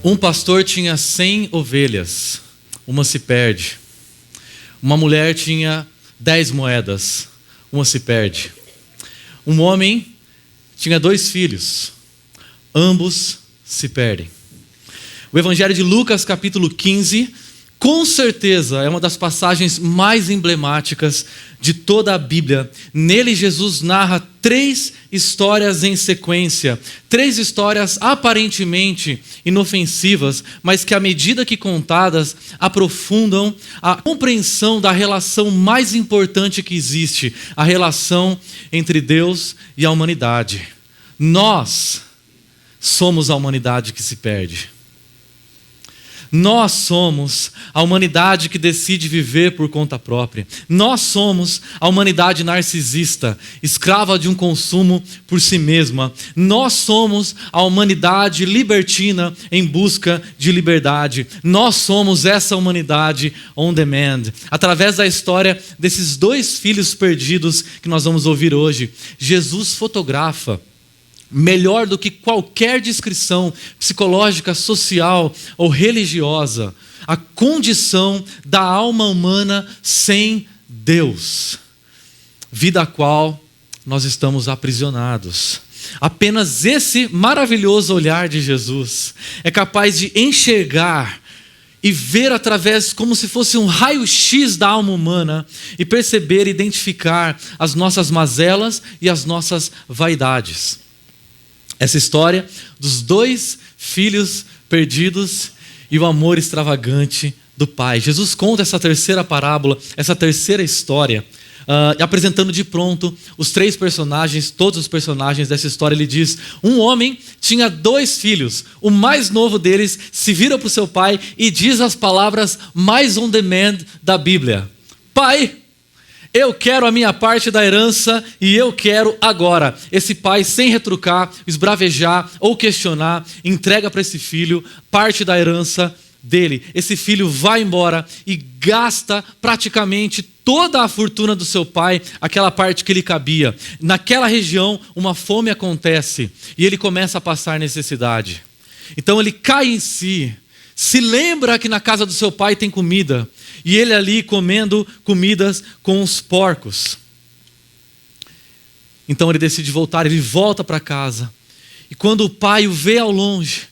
Um pastor tinha 100 ovelhas, uma se perde. Uma mulher tinha 10 moedas, uma se perde. Um homem tinha 2 filhos, ambos se perdem. O Evangelho de Lucas, capítulo 15, com certeza é uma das passagens mais emblemáticas de toda a Bíblia. Nele Jesus narra 3 histórias em sequência, 3 histórias aparentemente inofensivas, mas que à medida que contadas aprofundam a compreensão da relação mais importante que existe, a relação entre Deus e a humanidade. Nós somos a humanidade que se perde. Nós somos a humanidade que decide viver por conta própria. Nós somos a humanidade narcisista, escrava de um consumo por si mesma. Nós somos a humanidade libertina em busca de liberdade. Nós somos essa humanidade on demand. Através da história desses 2 filhos perdidos que nós vamos ouvir hoje, Jesus fotografa melhor do que qualquer descrição psicológica, social ou religiosa, a condição da alma humana sem Deus, vida a qual nós estamos aprisionados. Apenas esse maravilhoso olhar de Jesus é capaz de enxergar e ver através, como se fosse um raio-x da alma humana, e perceber e identificar as nossas mazelas e as nossas vaidades. Essa história dos 2 filhos perdidos e o amor extravagante do pai. Jesus conta essa terceira parábola, essa terceira história, apresentando de pronto os 3 personagens, todos os personagens dessa história. Ele diz: um homem tinha 2 filhos, o mais novo deles se vira para o seu pai e diz as palavras mais on demand da Bíblia: pai, eu quero a minha parte da herança e eu quero agora. Esse pai, sem retrucar, esbravejar ou questionar, entrega para esse filho parte da herança dele. Esse filho vai embora e gasta praticamente toda a fortuna do seu pai, aquela parte que lhe cabia. Naquela região, uma fome acontece e ele começa a passar necessidade. Então ele cai em si, se lembra que na casa do seu pai tem comida, e ele ali comendo comidas com os porcos. Então ele decide voltar, ele volta para casa. E quando o pai o vê ao longe,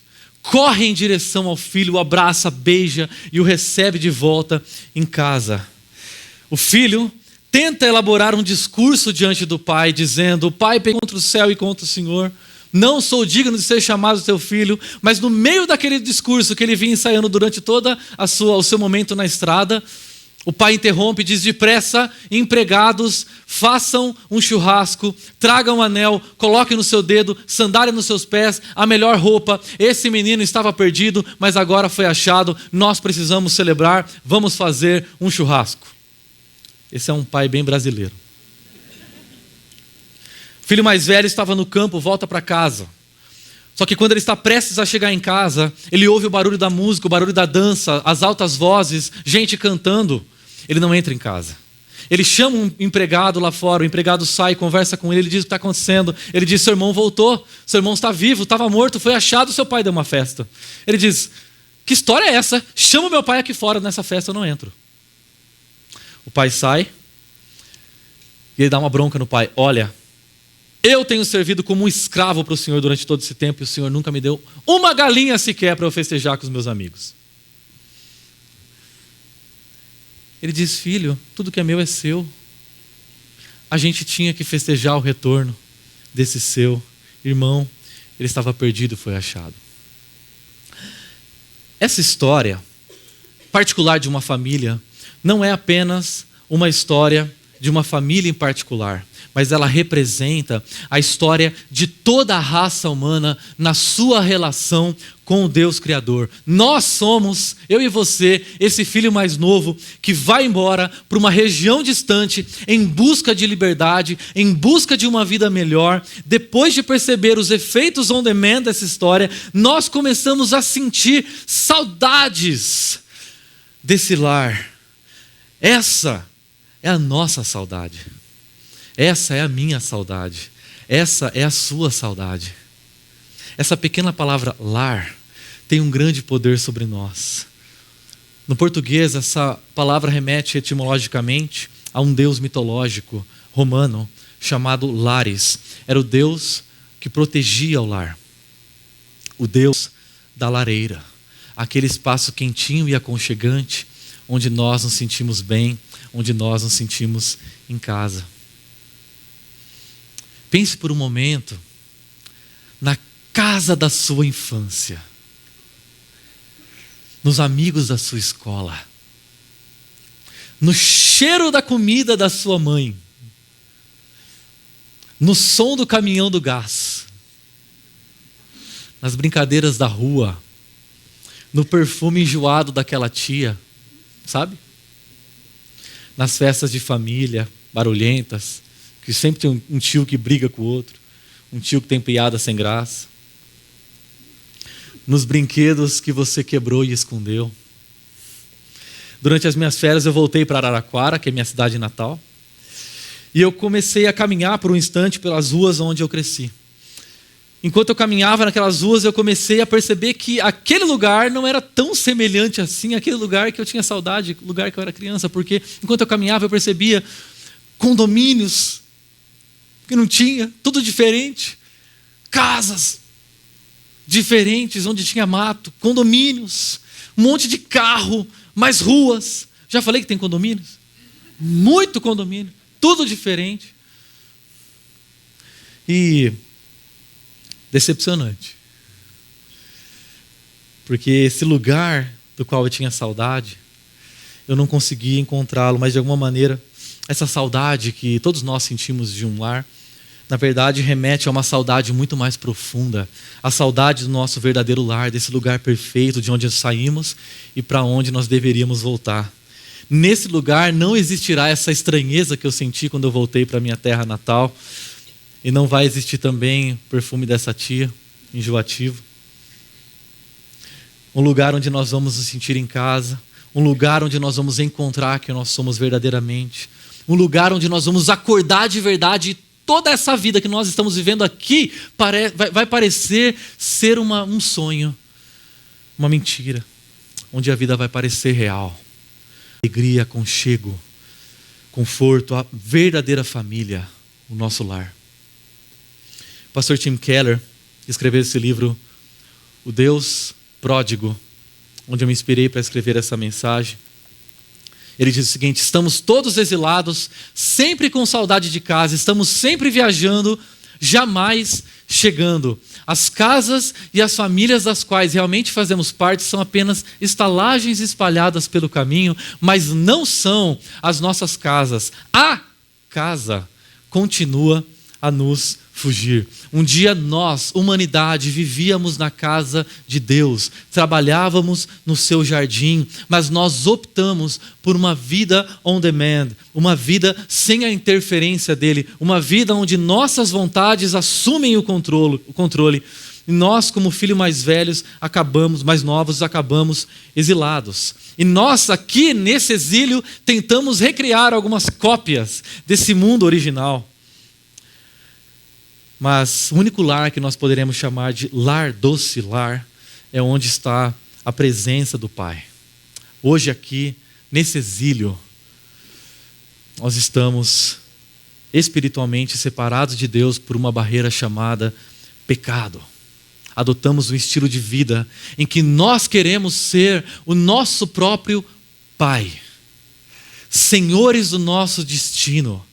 corre em direção ao filho, o abraça, beija e o recebe de volta em casa. O filho tenta elaborar um discurso diante do pai, dizendo: pai, pequei contra o céu e contra o Senhor. Não sou digno de ser chamado teu filho. Mas no meio daquele discurso que ele vinha ensaiando durante todo o seu momento na estrada, o pai interrompe e diz: depressa, empregados, façam um churrasco, tragam um anel, coloquem no seu dedo, sandália nos seus pés, a melhor roupa. Esse menino estava perdido, mas agora foi achado. Nós precisamos celebrar, vamos fazer um churrasco. Esse é um pai bem brasileiro. O filho mais velho estava no campo, volta para casa. Só que quando ele está prestes a chegar em casa, ele ouve o barulho da música, o barulho da dança, as altas vozes, gente cantando. Ele não entra em casa. Ele chama um empregado lá fora, o empregado sai, conversa com ele, ele diz o que está acontecendo. Ele diz: seu irmão voltou, seu irmão está vivo, estava morto, foi achado, seu pai deu uma festa. Ele diz: que história é essa? Chama o meu pai aqui fora, nessa festa eu não entro. O pai sai e ele dá uma bronca no pai: olha, eu tenho servido como um escravo para o Senhor durante todo esse tempo e o Senhor nunca me deu uma galinha sequer para eu festejar com os meus amigos. Ele diz: filho, tudo que é meu é seu. a gente tinha que festejar o retorno desse seu irmão. Ele estava perdido e foi achado. Essa história particular de uma família não é apenas uma história de uma família em particular, mas ela representa a história de toda a raça humana na sua relação com o Deus Criador. Nós somos, eu e você, esse filho mais novo que vai embora para uma região distante em busca de liberdade, em busca de uma vida melhor. Depois de perceber os efeitos on demand dessa história, nós começamos a sentir saudades desse lar. Essa é a nossa saudade. Essa é a minha saudade. Essa é a sua saudade. Essa pequena palavra lar tem um grande poder sobre nós. No português, essa palavra remete etimologicamente a um deus mitológico romano chamado Lares. Era o deus que protegia o lar. O deus da lareira. Aquele espaço quentinho e aconchegante onde nós nos sentimos bem, onde nós nos sentimos em casa. Pense por um momento na casa da sua infância, nos amigos da sua escola, no cheiro da comida da sua mãe, no som do caminhão do gás, nas brincadeiras da rua, no perfume enjoado daquela tia, sabe? Nas festas de família, barulhentas, que sempre tem um tio que briga com o outro, um tio que tem piada sem graça. Nos brinquedos que você quebrou e escondeu. Durante as minhas férias eu voltei para Araraquara, que é minha cidade natal, e eu comecei a caminhar por um instante pelas ruas onde eu cresci. Enquanto eu caminhava naquelas ruas, eu comecei a perceber que aquele lugar não era tão semelhante assim àquele lugar que eu tinha saudade, lugar que eu era criança, porque enquanto eu caminhava eu percebia condomínios que não tinha, tudo diferente, casas diferentes onde tinha mato, condomínios, um monte de carro, mais ruas. Já falei que tem condomínios? Muito condomínio, tudo diferente. E decepcionante. Porque esse lugar do qual eu tinha saudade, eu não conseguia encontrá-lo, mas de alguma maneira, essa saudade que todos nós sentimos de um lar, na verdade remete a uma saudade muito mais profunda, a saudade do nosso verdadeiro lar, desse lugar perfeito de onde saímos e para onde nós deveríamos voltar. Nesse lugar não existirá essa estranheza que eu senti quando eu voltei para a minha terra natal, e não vai existir também o perfume dessa tia, enjoativo. Um lugar onde nós vamos nos sentir em casa, um lugar onde nós vamos encontrar que nós somos verdadeiramente, um lugar onde nós vamos acordar de verdade e toda essa vida que nós estamos vivendo aqui vai parecer ser um sonho, uma mentira, onde a vida vai parecer real. Alegria, aconchego, conforto, a verdadeira família, o nosso lar. O pastor Tim Keller escreveu esse livro, O Deus Pródigo, onde eu me inspirei para escrever essa mensagem. Ele diz o seguinte: estamos todos exilados, sempre com saudade de casa, estamos sempre viajando, jamais chegando. As casas e as famílias das quais realmente fazemos parte são apenas estalagens espalhadas pelo caminho, mas não são as nossas casas. A casa continua a nos fugir. Um dia nós, humanidade, vivíamos na casa de Deus, trabalhávamos no seu jardim, mas nós optamos por uma vida on demand, uma vida sem a interferência dele, uma vida onde nossas vontades assumem o controle. E nós, como filhos mais velhos, mais novos, acabamos exilados. E nós aqui nesse exílio tentamos recriar algumas cópias desse mundo original. Mas o único lar que nós poderemos chamar de lar doce lar é onde está a presença do Pai. Hoje aqui, nesse exílio, nós estamos espiritualmente separados de Deus por uma barreira chamada pecado. Adotamos um estilo de vida em que nós queremos ser o nosso próprio Pai, senhores do nosso destino.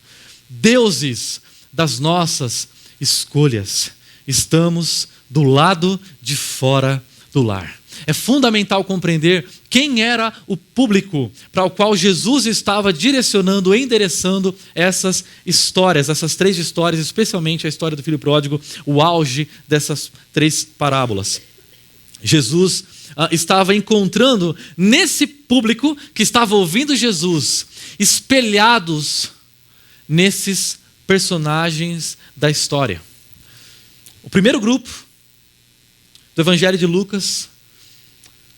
deuses das nossas escolhas. Estamos do lado de fora do lar. É fundamental compreender quem era o público para o qual Jesus estava direcionando, endereçando essas histórias, essas 3 histórias, especialmente a história do filho pródigo, o auge dessas 3 parábolas. Jesus estava encontrando nesse público que estava ouvindo Jesus, espelhados nesses personagens da história. O primeiro grupo do Evangelho de Lucas,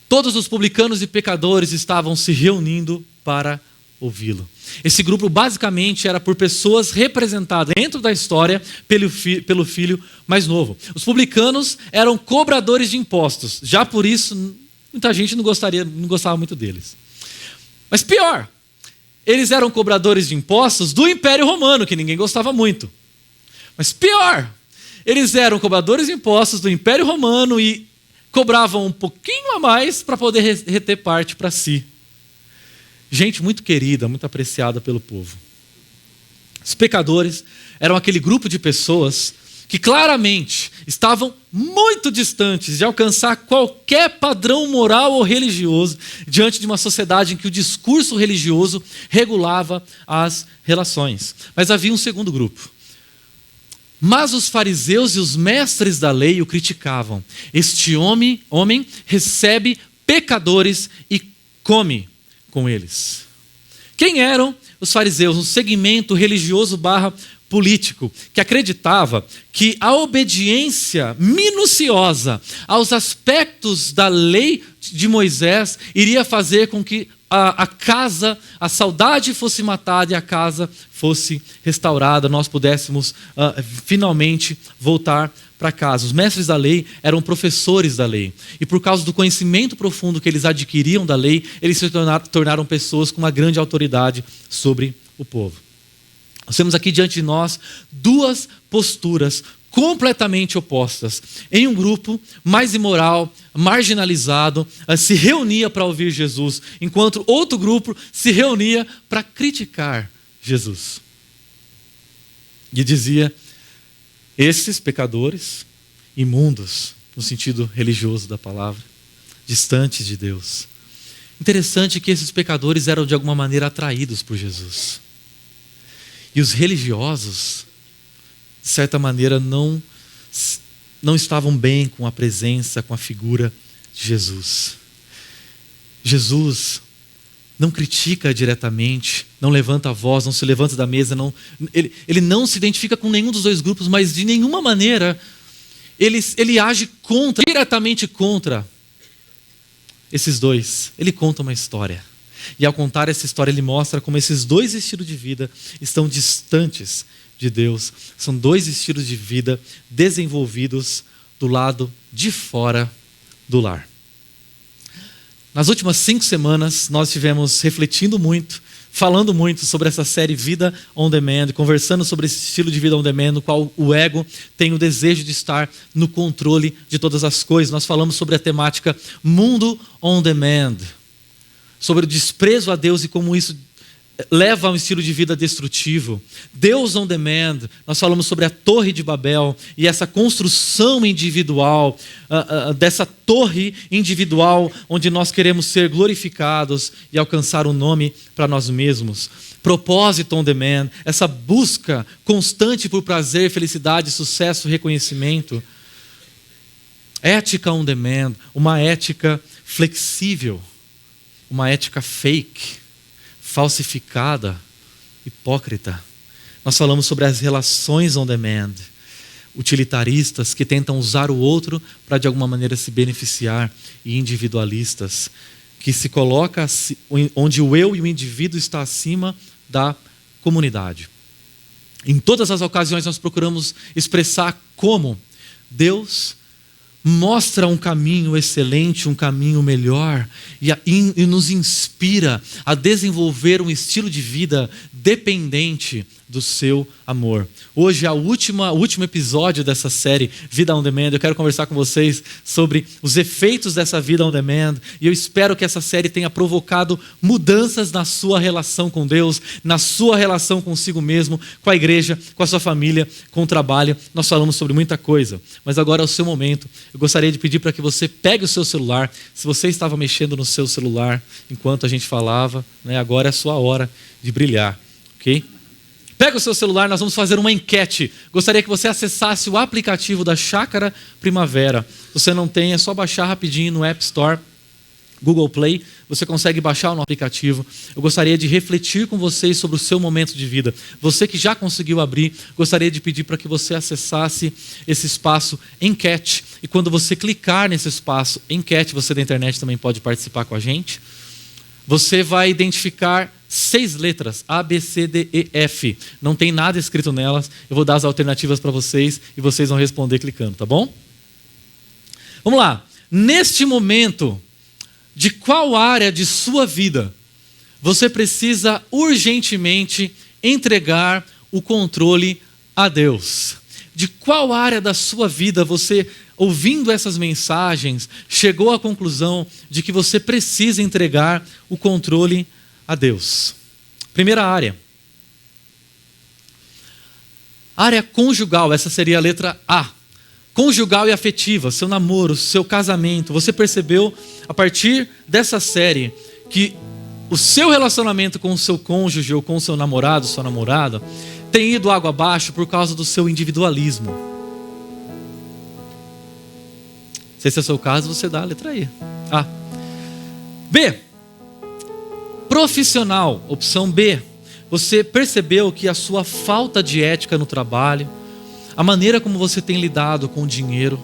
todos os publicanos e pecadores estavam se reunindo para ouvi-lo. Esse grupo basicamente era por pessoas representadas dentro da história pelo filho mais novo. Os publicanos eram cobradores de impostos, já por isso muita gente não gostava muito deles. Mas pior, eles eram cobradores de impostos do Império Romano, que ninguém gostava muito. Mas pior, eles eram cobradores de impostos do Império Romano e cobravam um pouquinho a mais para poder reter parte para si. Gente muito querida, muito apreciada pelo povo. Os pecadores eram aquele grupo de pessoas que claramente estavam muito distantes de alcançar qualquer padrão moral ou religioso diante de uma sociedade em que o discurso religioso regulava as relações. Mas havia um segundo grupo. Mas os fariseus e os mestres da lei o criticavam. Este homem recebe pecadores e come com eles. Quem eram os fariseus? Um segmento religioso / político que acreditava que a obediência minuciosa aos aspectos da lei de Moisés iria fazer com que a saudade fosse matada e a casa fosse restaurada, nós pudéssemos finalmente voltar para casa. Os mestres da lei eram professores da lei. E por causa do conhecimento profundo que eles adquiriam da lei, eles se tornaram pessoas com uma grande autoridade sobre o povo. Nós temos aqui diante de nós 2 posturas completamente opostas. Em um grupo mais imoral, marginalizado, se reunia para ouvir Jesus, enquanto outro grupo se reunia para criticar Jesus. E dizia: esses pecadores, imundos, no sentido religioso da palavra, distantes de Deus. Interessante que esses pecadores eram de alguma maneira atraídos por Jesus. E os religiosos, de certa maneira, não estavam bem com a presença, com a figura de Jesus. Jesus não critica diretamente, não levanta a voz, não se levanta da mesa, ele não se identifica com nenhum dos 2 grupos, mas de nenhuma maneira ele age diretamente contra esses 2. Ele conta uma história. E ao contar essa história, ele mostra como esses 2 estilos de vida estão distantes de Deus. São 2 estilos de vida desenvolvidos do lado de fora do lar. Nas últimas 5 semanas, nós estivemos refletindo muito, falando muito sobre essa série Vida on Demand, conversando sobre esse estilo de vida on demand, no qual o ego tem o desejo de estar no controle de todas as coisas. Nós falamos sobre a temática Mundo on Demand, sobre o desprezo a Deus e como isso leva a um estilo de vida destrutivo. Deus on Demand, nós falamos sobre a Torre de Babel e essa construção individual, dessa torre individual onde nós queremos ser glorificados e alcançar um nome para nós mesmos. Propósito on Demand, essa busca constante por prazer, felicidade, sucesso, reconhecimento. Ética on Demand, uma ética flexível, uma ética fake, falsificada, hipócrita. Nós falamos sobre as relações on demand, utilitaristas que tentam usar o outro para de alguma maneira se beneficiar, e individualistas que se coloca onde o eu e o indivíduo está acima da comunidade. Em todas as ocasiões nós procuramos expressar como Deus mostra um caminho excelente, um caminho melhor e nos inspira a desenvolver um estilo de vida dependente do seu amor. Hoje é o último episódio dessa série Vida on Demand. Eu quero conversar com vocês sobre os efeitos dessa vida on demand e eu espero que essa série tenha provocado mudanças na sua relação com Deus, na sua relação consigo mesmo, com a igreja, com a sua família, com o trabalho. Nós falamos sobre muita coisa, mas agora é o seu momento. Eu gostaria de pedir para que você pegue o seu celular. Se você estava mexendo no seu celular enquanto a gente falava, agora é a sua hora de brilhar, ok? Pega o seu celular, nós vamos fazer uma enquete. Gostaria que você acessasse o aplicativo da Chácara Primavera. Se você não tem, é só baixar rapidinho no App Store, Google Play. Você consegue baixar o nosso aplicativo. Eu gostaria de refletir com vocês sobre o seu momento de vida. Você que já conseguiu abrir, gostaria de pedir para que você acessasse esse espaço enquete. E quando você clicar nesse espaço enquete, você da internet também pode participar com a gente. Você vai identificar 6 letras, A, B, C, D, E, F. Não tem nada escrito nelas. Eu vou dar as alternativas para vocês e vocês vão responder clicando, tá bom? Vamos lá. Neste momento, de qual área de sua vida você precisa urgentemente entregar o controle a Deus? De qual área da sua vida você, ouvindo essas mensagens, chegou à conclusão de que você precisa entregar o controle a Deus? Primeira área. Área conjugal, essa seria a letra A. Conjugal e afetiva, seu namoro, seu casamento. Você percebeu, a partir dessa série, que o seu relacionamento com o seu cônjuge ou com o seu namorado, sua namorada, tem ido água abaixo por causa do seu individualismo. Se esse é o seu caso, você dá a letra E. A. B. Profissional, opção B. Você percebeu que a sua falta de ética no trabalho, a maneira como você tem lidado com o dinheiro,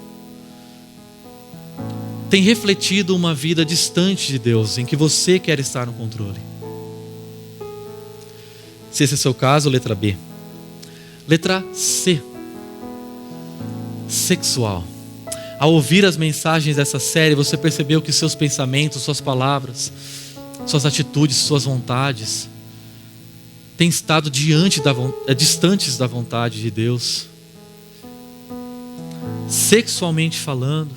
tem refletido uma vida distante de Deus, em que você quer estar no controle. Se esse é o seu caso, letra B. Letra C. Sexual. Ao ouvir as mensagens dessa série, você percebeu que seus pensamentos, suas palavras, suas atitudes, suas vontades têm estado distantes da vontade de Deus. Sexualmente falando,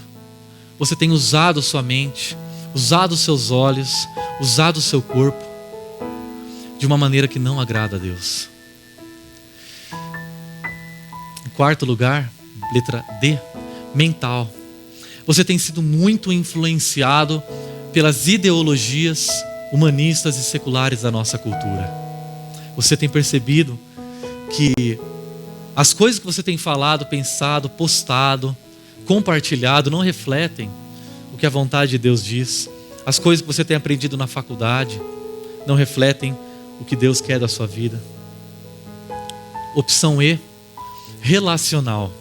você tem usado sua mente, usado seus olhos, usado o seu corpo de uma maneira que não agrada a Deus. Em quarto lugar, letra D, mental. Você tem sido muito influenciado pelas ideologias humanistas e seculares da nossa cultura. Você tem percebido que as coisas que você tem falado, pensado, postado, compartilhado não refletem o que a vontade de Deus diz. As coisas que você tem aprendido na faculdade não refletem o que Deus quer da sua vida. Opção E, relacional.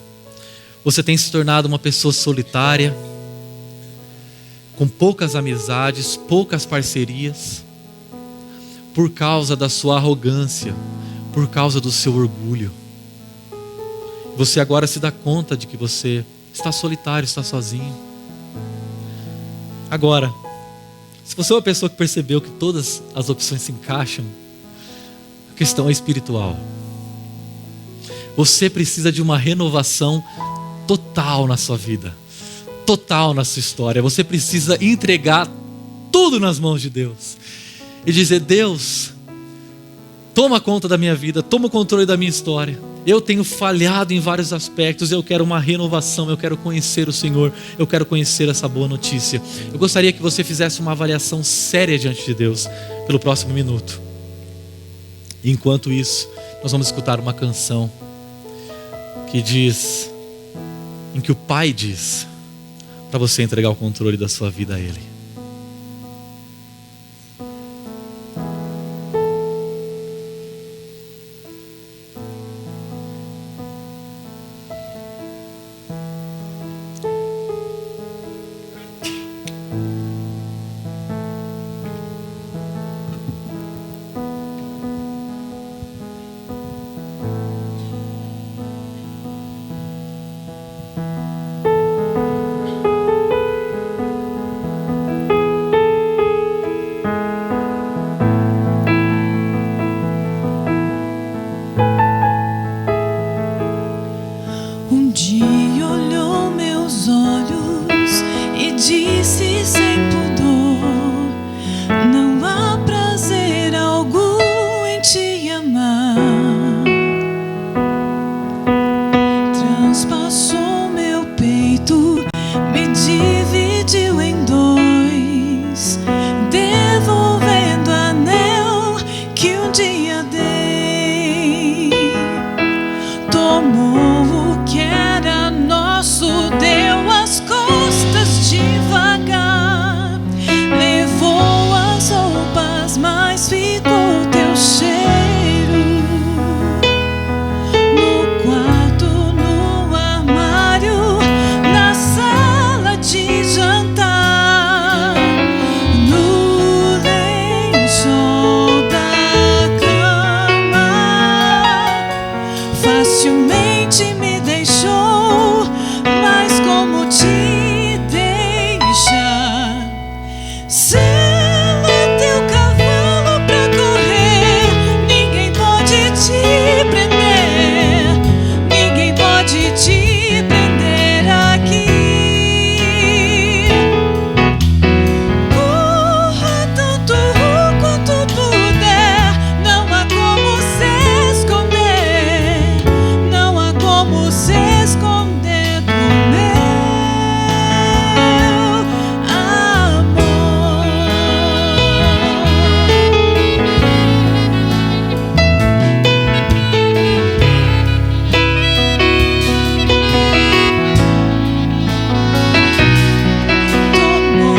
Você tem se tornado uma pessoa solitária, com poucas amizades, poucas parcerias, por causa da sua arrogância, por causa do seu orgulho. Você agora se dá conta de que você está solitário, está sozinho. Agora, se você é uma pessoa que percebeu que todas as opções se encaixam, a questão é espiritual. Você precisa de uma renovação total na sua vida, total na sua história. Você precisa entregar tudo nas mãos de Deus e dizer: Deus, toma conta da minha vida, toma o controle da minha história. Eu tenho falhado em vários aspectos, eu quero uma renovação, eu quero conhecer o Senhor, eu quero conhecer essa boa notícia. Eu gostaria que você fizesse uma avaliação séria diante de Deus pelo próximo minuto. E enquanto isso, nós vamos escutar uma canção que diz, em que o Pai diz para você entregar o controle da sua vida a Ele. Facilmente me deixou, mas como te deixar? Sela teu cavalo pra correr, ninguém pode te prender, ninguém pode te prender aqui. Corra tanto quanto puder, não há como se esconder, não há como se esconder do meu amor. Tomou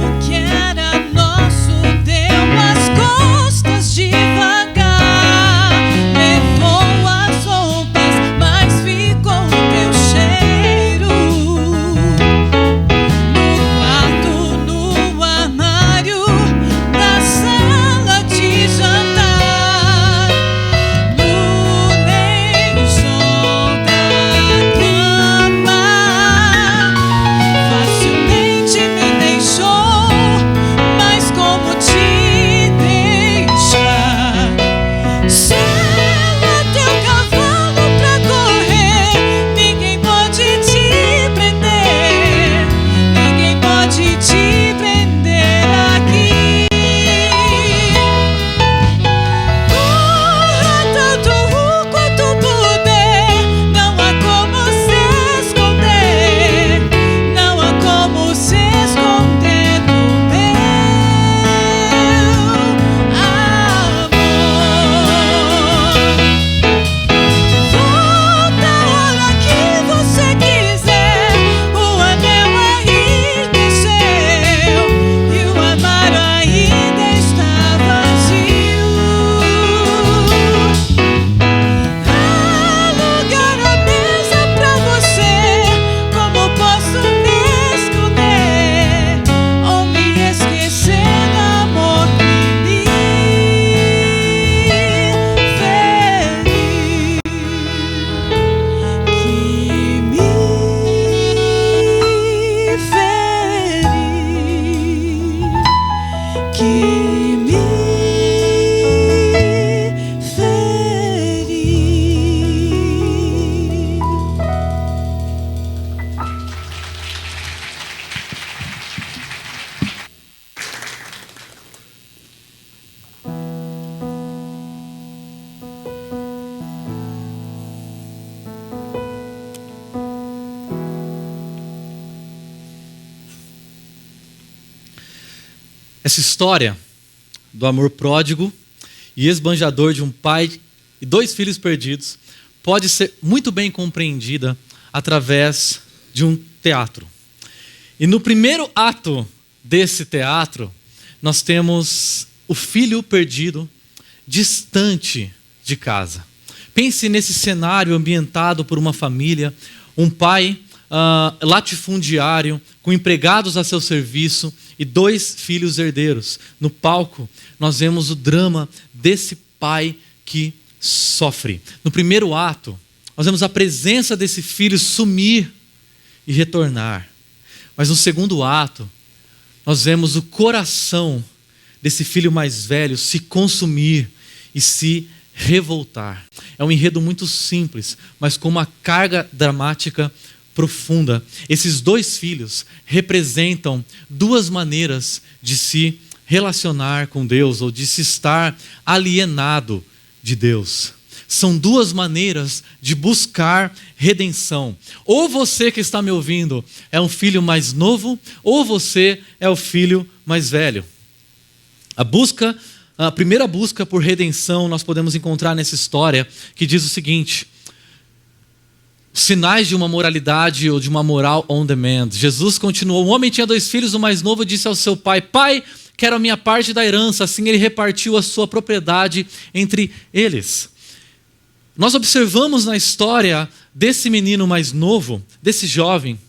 o que era nosso, deu as costas devagar, levou as roupas, mas ficou teu cheiro. No quarto, no armário, na sala de jantar, no lençol da cama. Facilmente me deixou, mas como te deixar? Sela teu cavalo pra correr, ninguém pode te prender, ninguém pode te prender aqui. Corra tanto quanto puder, não há como se esconder, não há como se esconder do meu amor. Volta a hora que você quiser, o anel ainda é seu e o armário ainda está vazio. Há lugar à mesa pra você, como posso me esconder ou me esquecer do amor que me feriu, que me Essa história do amor pródigo e esbanjador de um pai e dois filhos perdidos pode ser muito bem compreendida através de um teatro. E no primeiro ato desse teatro, nós temos o filho perdido distante de casa. Pense nesse cenário ambientado por uma família, um pai latifundiário, com empregados a seu serviço e dois filhos herdeiros. No palco, nós vemos o drama desse pai que sofre. No primeiro ato, nós vemos a presença desse filho sumir e retornar. Mas no segundo ato, nós vemos o coração desse filho mais velho se consumir e se revoltar. É um enredo muito simples, mas com uma carga dramática profunda. Esses dois filhos representam duas maneiras de se relacionar com Deus ou de se estar alienado de Deus. São duas maneiras de buscar redenção. Ou você que está me ouvindo é um filho mais novo, ou você é o filho mais velho. A primeira busca por redenção nós podemos encontrar nessa história, que diz o seguinte: sinais de uma moralidade ou de uma moral on demand. Jesus continuou: um homem tinha dois filhos, o mais novo disse ao seu pai: pai, quero a minha parte da herança. Assim ele repartiu a sua propriedade entre eles. Nós observamos na história desse menino mais novo, desse jovem,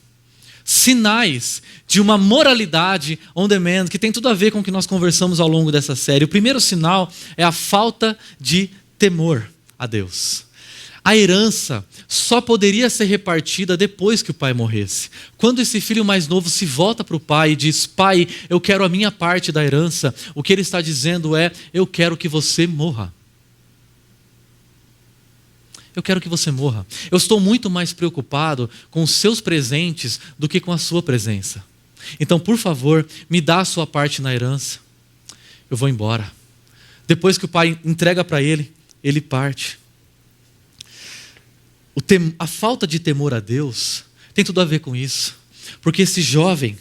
sinais de uma moralidade on demand, que tem tudo a ver com o que nós conversamos ao longo dessa série. O primeiro sinal é a falta de temor a Deus. A herança só poderia ser repartida depois que o pai morresse. Quando esse filho mais novo se volta para o pai e diz: pai, eu quero a minha parte da herança, o que ele está dizendo é: eu quero que você morra. Eu quero que você morra. Eu estou muito mais preocupado com os seus presentes do que com a sua presença. Então, por favor, me dá a sua parte na herança. Eu vou embora. Depois que o pai entrega para ele, ele parte. A falta de temor a Deus tem tudo a ver com isso. Porque esse jovem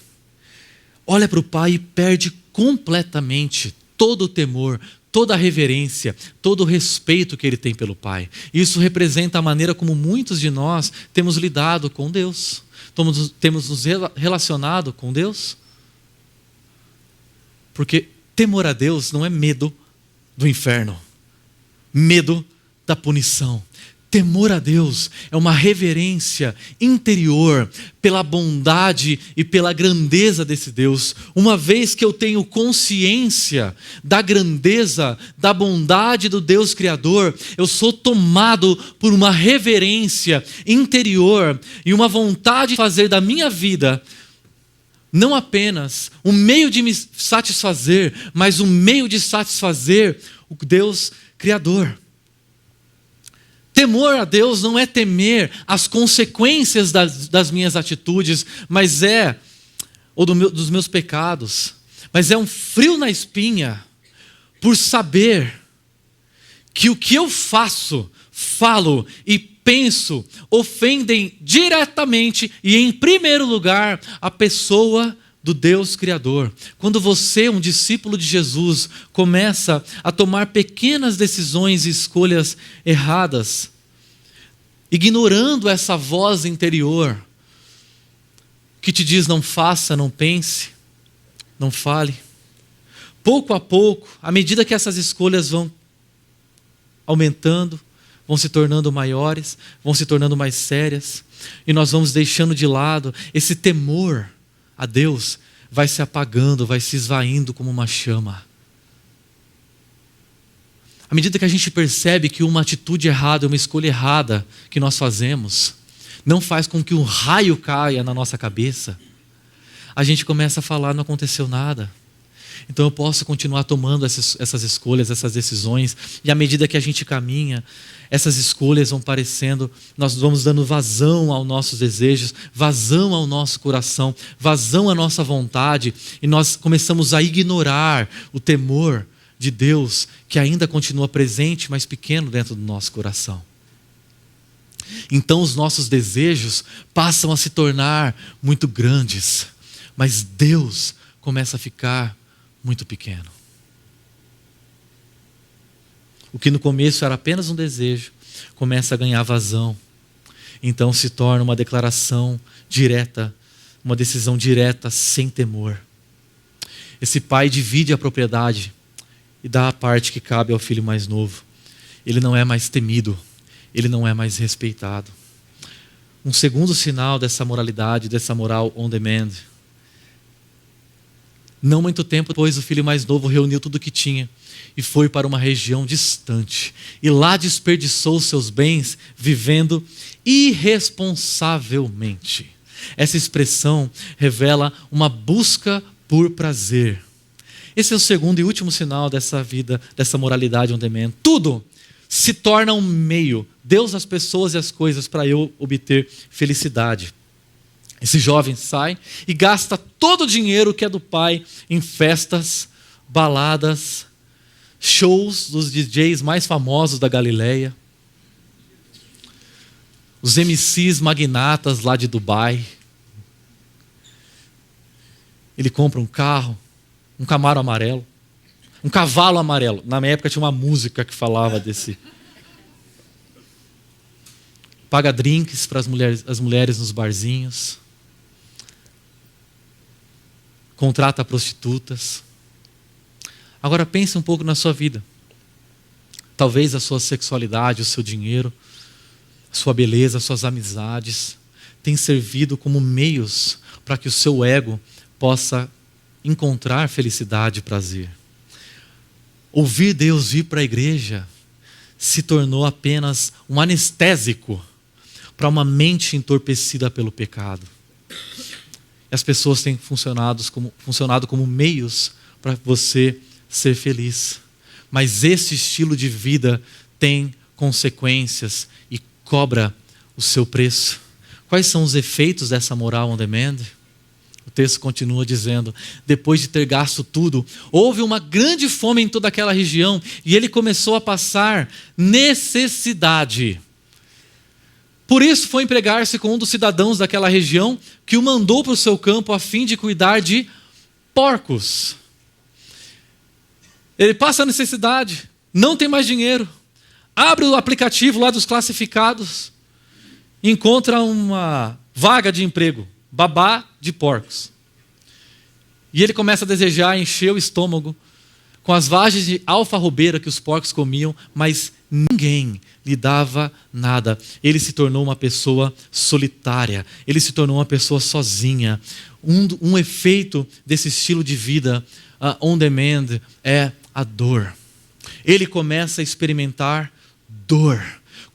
olha para o pai e perde completamente todo o temor, toda a reverência, todo o respeito que ele tem pelo pai. Isso representa a maneira como muitos de nós temos lidado com Deus. Temos nos relacionado com Deus. Porque temor a Deus não é medo do inferno, medo da punição. Temor a Deus é uma reverência interior pela bondade e pela grandeza desse Deus. Uma vez que eu tenho consciência da grandeza, da bondade do Deus Criador, eu sou tomado por uma reverência interior e uma vontade de fazer da minha vida não apenas um meio de me satisfazer, mas um meio de satisfazer o Deus Criador. Temor a Deus não é temer as consequências das minhas atitudes, mas dos meus pecados, mas é um frio na espinha por saber que o que eu faço, falo e penso ofendem diretamente e em primeiro lugar a pessoa do Deus Criador. Quando você, um discípulo de Jesus, começa a tomar pequenas decisões e escolhas erradas, ignorando essa voz interior que te diz: não faça, não pense, não fale. Pouco a pouco, à medida que essas escolhas vão aumentando, vão se tornando maiores, vão se tornando mais sérias, e nós vamos deixando de lado esse temor a Deus, vai se apagando, vai se esvaindo como uma chama. À medida que a gente percebe que uma atitude errada, uma escolha errada que nós fazemos, não faz com que um raio caia na nossa cabeça, a gente começa a falar: não aconteceu nada. Então eu posso continuar tomando essas escolhas, essas decisões, e à medida que a gente caminha, essas escolhas vão parecendo, nós vamos dando vazão aos nossos desejos, vazão ao nosso coração, vazão à nossa vontade, e nós começamos a ignorar o temor de Deus, que ainda continua presente, mas pequeno dentro do nosso coração. Então os nossos desejos passam a se tornar muito grandes, mas Deus começa a ficar muito pequeno. O que no começo era apenas um desejo, começa a ganhar vazão. Então se torna uma declaração direta, uma decisão direta, sem temor. Esse pai divide a propriedade e dá a parte que cabe ao filho mais novo. Ele não é mais temido, ele não é mais respeitado. Um segundo sinal dessa moralidade, dessa moral on demand. Não muito tempo depois, o filho mais novo reuniu tudo o que tinha e foi para uma região distante. E lá desperdiçou seus bens vivendo irresponsavelmente. Essa expressão revela uma busca por prazer. Esse é o segundo e último sinal dessa vida, dessa moralidade on demand. Tudo se torna um meio. Deus, as pessoas e as coisas para eu obter felicidade. Esse jovem sai e gasta todo o dinheiro que é do pai em festas, baladas, shows dos DJs mais famosos da Galileia, os MCs magnatas lá de Dubai. Ele compra um carro, um Camaro amarelo, um cavalo amarelo. Na minha época tinha uma música que falava desse. Paga drinks para as mulheres nos barzinhos. Contrata prostitutas. Agora pense um pouco na sua vida. Talvez a sua sexualidade, o seu dinheiro, a sua beleza, as suas amizades têm servido como meios para que o seu ego possa encontrar felicidade e prazer. Ouvir Deus, vir para a igreja, se tornou apenas um anestésico para uma mente entorpecida pelo pecado. E as pessoas têm funcionado como meios para você ser feliz. Mas esse estilo de vida tem consequências e cobra o seu preço. Quais são os efeitos dessa moral on demand? O texto continua dizendo: depois de ter gasto tudo, houve uma grande fome em toda aquela região e ele começou a passar necessidade. Por isso foi empregar-se com um dos cidadãos daquela região, que o mandou para o seu campo a fim de cuidar de porcos. Ele passa a necessidade, não tem mais dinheiro, abre o aplicativo lá dos classificados, encontra uma vaga de emprego, babá de porcos. E ele começa a desejar encher o estômago com as vagens de alfarrobeira que os porcos comiam, mas ninguém lhe dava nada. Ele se tornou uma pessoa solitária, ele se tornou uma pessoa sozinha. Um efeito desse estilo de vida on demand é a dor. Ele começa a experimentar dor.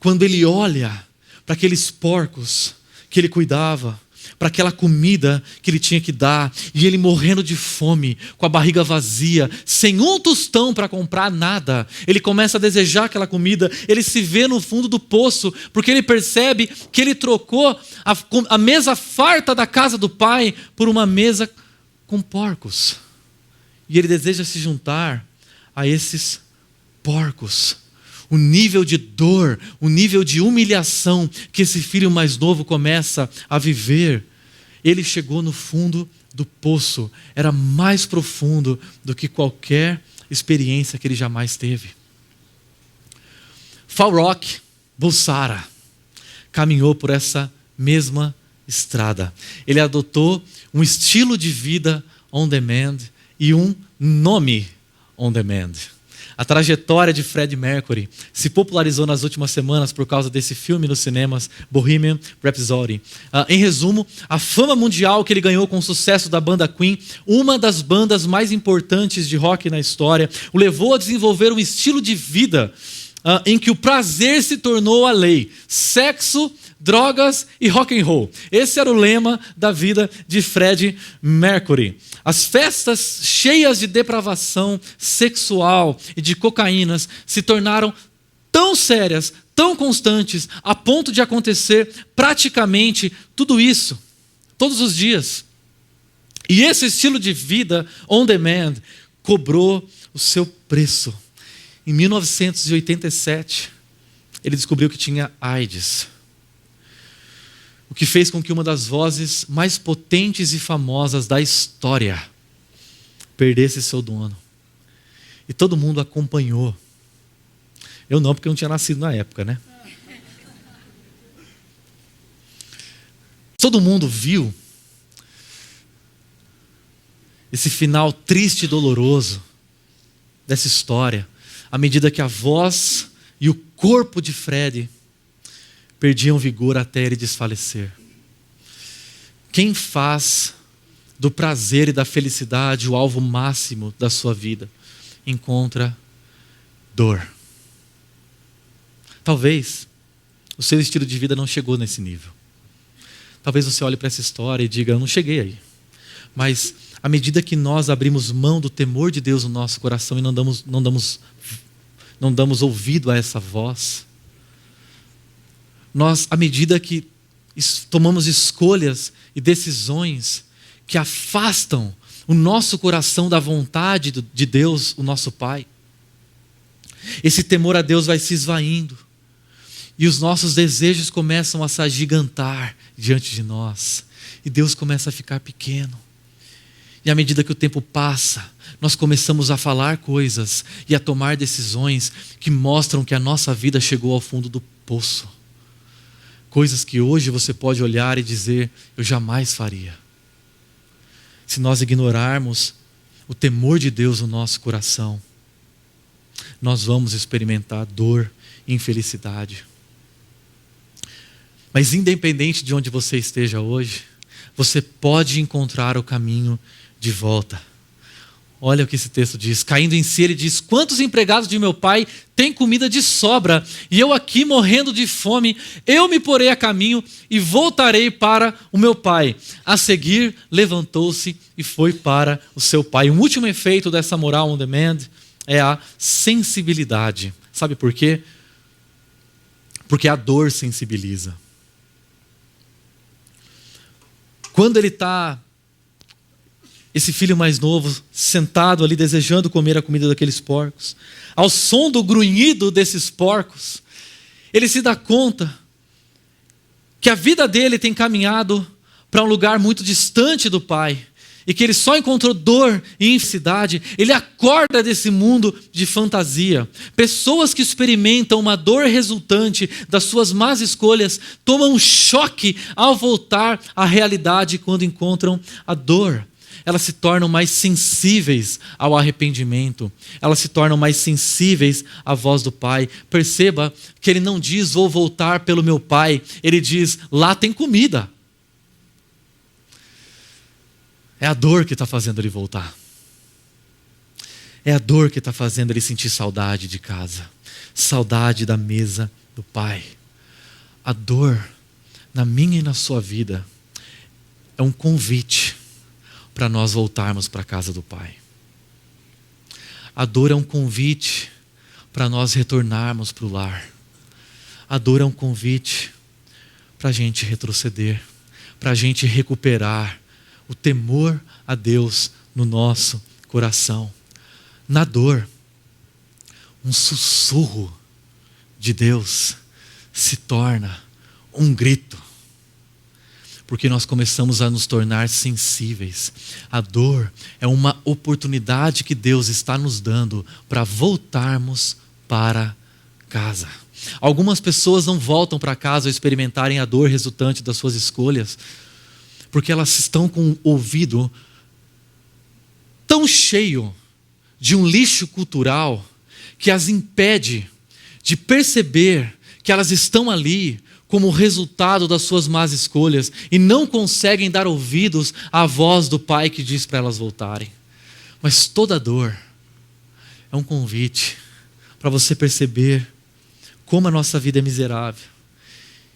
Quando ele olha para aqueles porcos que ele cuidava, para aquela comida que ele tinha que dar, e ele morrendo de fome, com a barriga vazia, sem um tostão para comprar nada, ele começa a desejar aquela comida, ele se vê no fundo do poço, porque ele percebe que ele trocou a mesa farta da casa do pai por uma mesa com porcos. E ele deseja se juntar a esses porcos. O nível de dor, o nível de humilhação que esse filho mais novo começa a viver, ele chegou no fundo do poço, era mais profundo do que qualquer experiência que ele jamais teve. Farrokh Bulsara caminhou por essa mesma estrada. Ele adotou um estilo de vida on demand e um nome on demand. A trajetória de Freddie Mercury se popularizou nas últimas semanas por causa desse filme nos cinemas, Bohemian Rhapsody. Em resumo, a fama mundial que ele ganhou com o sucesso da banda Queen, uma das bandas mais importantes de rock na história, o levou a desenvolver um estilo de vida em que o prazer se tornou a lei. Sexo, drogas e rock and roll. Esse era o lema da vida de Freddie Mercury. As festas cheias de depravação sexual e de cocaínas se tornaram tão sérias, tão constantes, a ponto de acontecer praticamente tudo isso, todos os dias. E esse estilo de vida on demand cobrou o seu preço. Em 1987, ele descobriu que tinha AIDS. O que fez com que uma das vozes mais potentes e famosas da história perdesse seu dono. E todo mundo acompanhou. Eu não, porque eu não tinha nascido na época, né? Todo mundo viu esse final triste e doloroso dessa história, à medida que a voz e o corpo de Freddie perdiam vigor até ele desfalecer. Quem faz do prazer e da felicidade o alvo máximo da sua vida, encontra dor. Talvez o seu estilo de vida não chegou nesse nível. Talvez você olhe para essa história e diga: eu não cheguei aí. Mas à medida que nós abrimos mão do temor de Deus no nosso coração e não damos ouvido a essa voz, nós, à medida que tomamos escolhas e decisões que afastam o nosso coração da vontade de Deus, o nosso Pai, esse temor a Deus vai se esvaindo e os nossos desejos começam a se agigantar diante de nós e Deus começa a ficar pequeno. E à medida que o tempo passa, nós começamos a falar coisas e a tomar decisões que mostram que a nossa vida chegou ao fundo do poço. Coisas que hoje você pode olhar e dizer: eu jamais faria. Se nós ignorarmos o temor de Deus no nosso coração, nós vamos experimentar dor e infelicidade. Mas independente de onde você esteja hoje, você pode encontrar o caminho de volta. Olha o que esse texto diz. Caindo em si, ele diz: quantos empregados de meu pai têm comida de sobra, e eu aqui morrendo de fome? Eu me porei a caminho e voltarei para o meu pai. A seguir, levantou-se e foi para o seu pai. O último efeito dessa moral on demand é a sensibilidade. Sabe por quê? Porque a dor sensibiliza. Quando ele está, esse filho mais novo, sentado ali desejando comer a comida daqueles porcos, ao som do grunhido desses porcos, ele se dá conta que a vida dele tem caminhado para um lugar muito distante do pai, e que ele só encontrou dor e infelicidade. Ele acorda desse mundo de fantasia. Pessoas que experimentam uma dor resultante das suas más escolhas tomam um choque ao voltar à realidade quando encontram a dor. Elas se tornam mais sensíveis ao arrependimento. Elas se tornam mais sensíveis à voz do Pai. Perceba que ele não diz: vou voltar pelo meu pai. Ele diz: lá tem comida. É a dor que está fazendo ele voltar. É a dor que está fazendo ele sentir saudade de casa. Saudade da mesa do Pai. A dor, na minha e na sua vida, é um convite para nós voltarmos para a casa do Pai. A dor é um convite para nós retornarmos para o lar. A dor é um convite para a gente retroceder, para a gente recuperar o temor a Deus no nosso coração. Na dor, um sussurro de Deus se torna um grito, porque nós começamos a nos tornar sensíveis. A dor é uma oportunidade que Deus está nos dando para voltarmos para casa. Algumas pessoas não voltam para casa ao experimentarem a dor resultante das suas escolhas, porque elas estão com o ouvido tão cheio de um lixo cultural que as impede de perceber que elas estão ali como resultado das suas más escolhas e não conseguem dar ouvidos à voz do Pai que diz para elas voltarem. Mas toda dor é um convite para você perceber como a nossa vida é miserável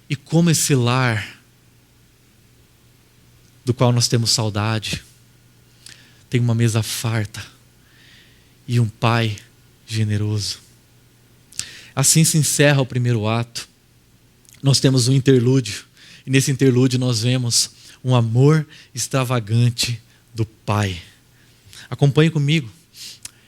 e como esse lar do qual nós temos saudade tem uma mesa farta e um Pai generoso. Assim se encerra o primeiro ato. Nós temos um interlúdio, e nesse interlúdio nós vemos um amor extravagante do Pai. Acompanhe comigo.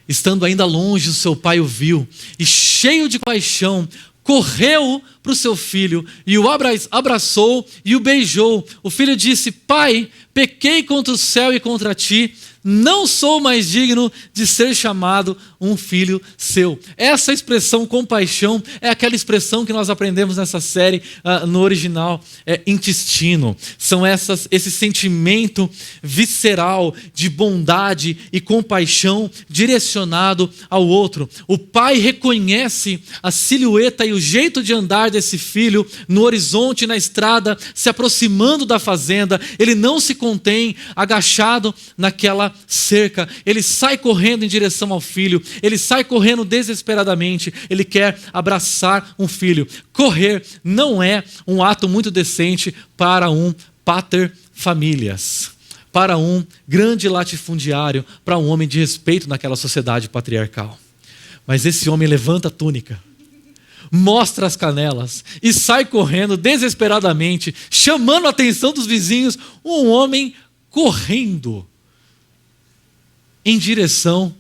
Estando ainda longe, o seu pai o viu, e cheio de paixão, correu para o seu filho, e o abraçou e o beijou. O filho disse: pai, pequei contra o céu e contra ti, não sou mais digno de ser chamado um filho seu. Essa expressão compaixão é aquela expressão que nós aprendemos nessa série no original, intestino. São esse sentimento visceral de bondade e compaixão direcionado ao outro. O pai reconhece a silhueta e o jeito de andar desse filho no horizonte, na estrada, se aproximando da fazenda. Ele não se contém agachado naquela cerca, ele sai correndo em direção ao filho, ele sai correndo desesperadamente, ele quer abraçar um filho. Correr não é um ato muito decente para um pater familias, para um grande latifundiário, para um homem de respeito naquela sociedade patriarcal. Mas esse homem levanta a túnica, mostra as canelas e sai correndo desesperadamente, chamando a atenção dos vizinhos. Um homem correndo em direção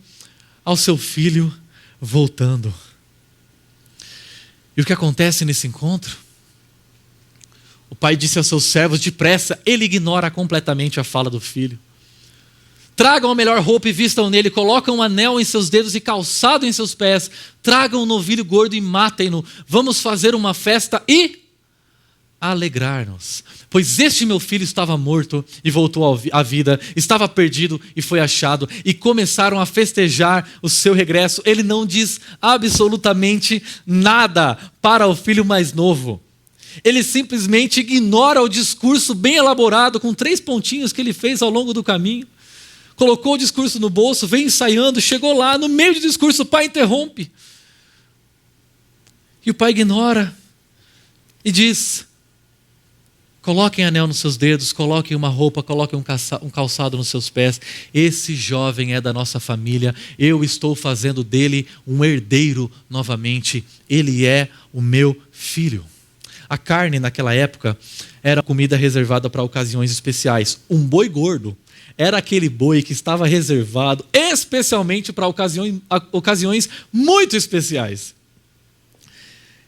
ao seu filho voltando. E o que acontece nesse encontro? O pai disse aos seus servos: depressa. Ele ignora completamente a fala do filho. Tragam a melhor roupa e vistam nele, colocam um anel em seus dedos e calçado em seus pés, tragam um novilho gordo e matem-no. Vamos fazer uma festa e alegrar-nos, pois este meu filho estava morto e voltou à vida, estava perdido e foi achado. E começaram a festejar o seu regresso. Ele não diz absolutamente nada para o filho mais novo. Ele simplesmente ignora o discurso bem elaborado com 3 pontinhos que ele fez ao longo do caminho. colocou o discurso no bolso, vem ensaiando, chegou lá, no meio do discurso o pai interrompe. E o pai ignora e diz: coloquem anel nos seus dedos, coloquem uma roupa, coloquem um calçado nos seus pés. Esse jovem é da nossa família, eu estou fazendo dele um herdeiro novamente. Ele é o meu filho. A carne naquela época era comida reservada para ocasiões especiais. Um boi gordo era aquele boi que estava reservado especialmente para ocasiões muito especiais.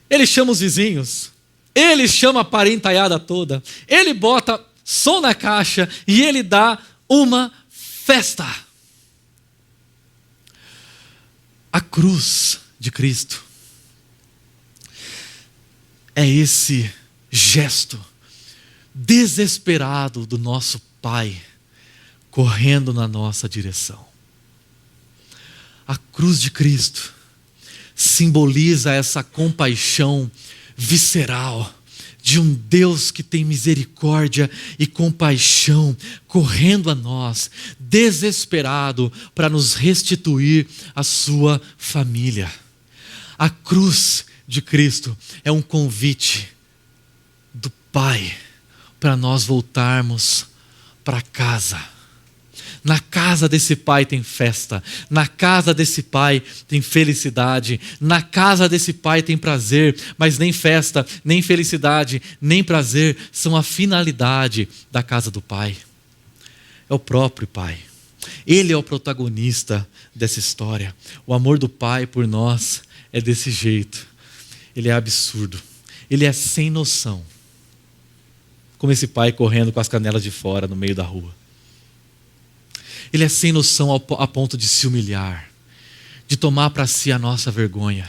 Ele chama os vizinhos, ele chama a parentaiada toda, ele bota som na caixa e ele dá uma festa. A cruz de Cristo é esse gesto desesperado do nosso Pai correndo na nossa direção. A cruz de Cristo simboliza essa compaixão visceral de um Deus que tem misericórdia e compaixão correndo a nós, desesperado para nos restituir a sua família. A cruz de Cristo é um convite do Pai para nós voltarmos para casa. Na casa desse pai tem festa, na casa desse pai tem felicidade, na casa desse pai tem prazer, mas nem festa, nem felicidade, nem prazer são a finalidade da casa do pai. É o próprio pai. Ele é o protagonista dessa história. O amor do pai por nós é desse jeito. Ele é absurdo. Ele é sem noção. Como esse pai correndo com as canelas de fora no meio da rua. Ele é sem noção a ponto de se humilhar, de tomar para si a nossa vergonha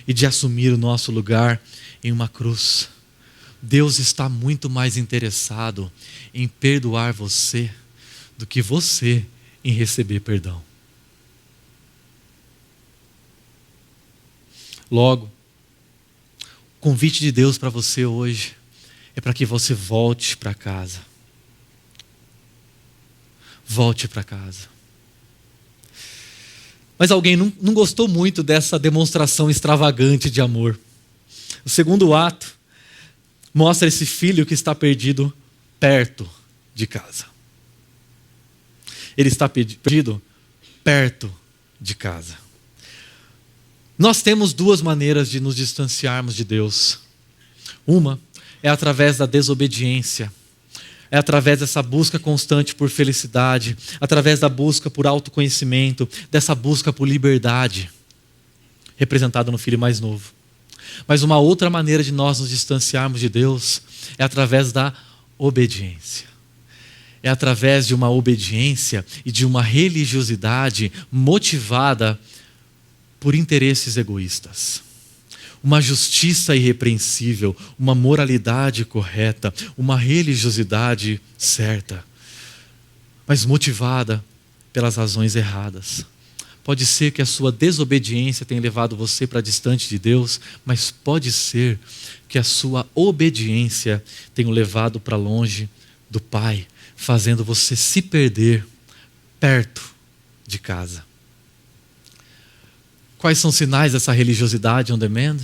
e de assumir o nosso lugar em uma cruz. Deus está muito mais interessado em perdoar você do que você em receber perdão. Logo, o convite de Deus para você hoje é para que você volte para casa. Volte para casa. Mas alguém não gostou muito dessa demonstração extravagante de amor. O segundo ato mostra esse filho que está perdido perto de casa. Ele está perdido perto de casa. Nós temos duas maneiras de nos distanciarmos de Deus. Uma é através da desobediência. É através dessa busca constante por felicidade, através da busca por autoconhecimento, dessa busca por liberdade, representada no filho mais novo. Mas uma outra maneira de nós nos distanciarmos de Deus é através da obediência. É através de uma obediência e de uma religiosidade motivada por interesses egoístas. Uma justiça irrepreensível, uma moralidade correta, uma religiosidade certa, mas motivada pelas razões erradas. Pode ser que a sua desobediência tenha levado você para distante de Deus, mas pode ser que a sua obediência tenha levado para longe do Pai, fazendo você se perder perto de casa. Quais são os sinais dessa religiosidade on demand?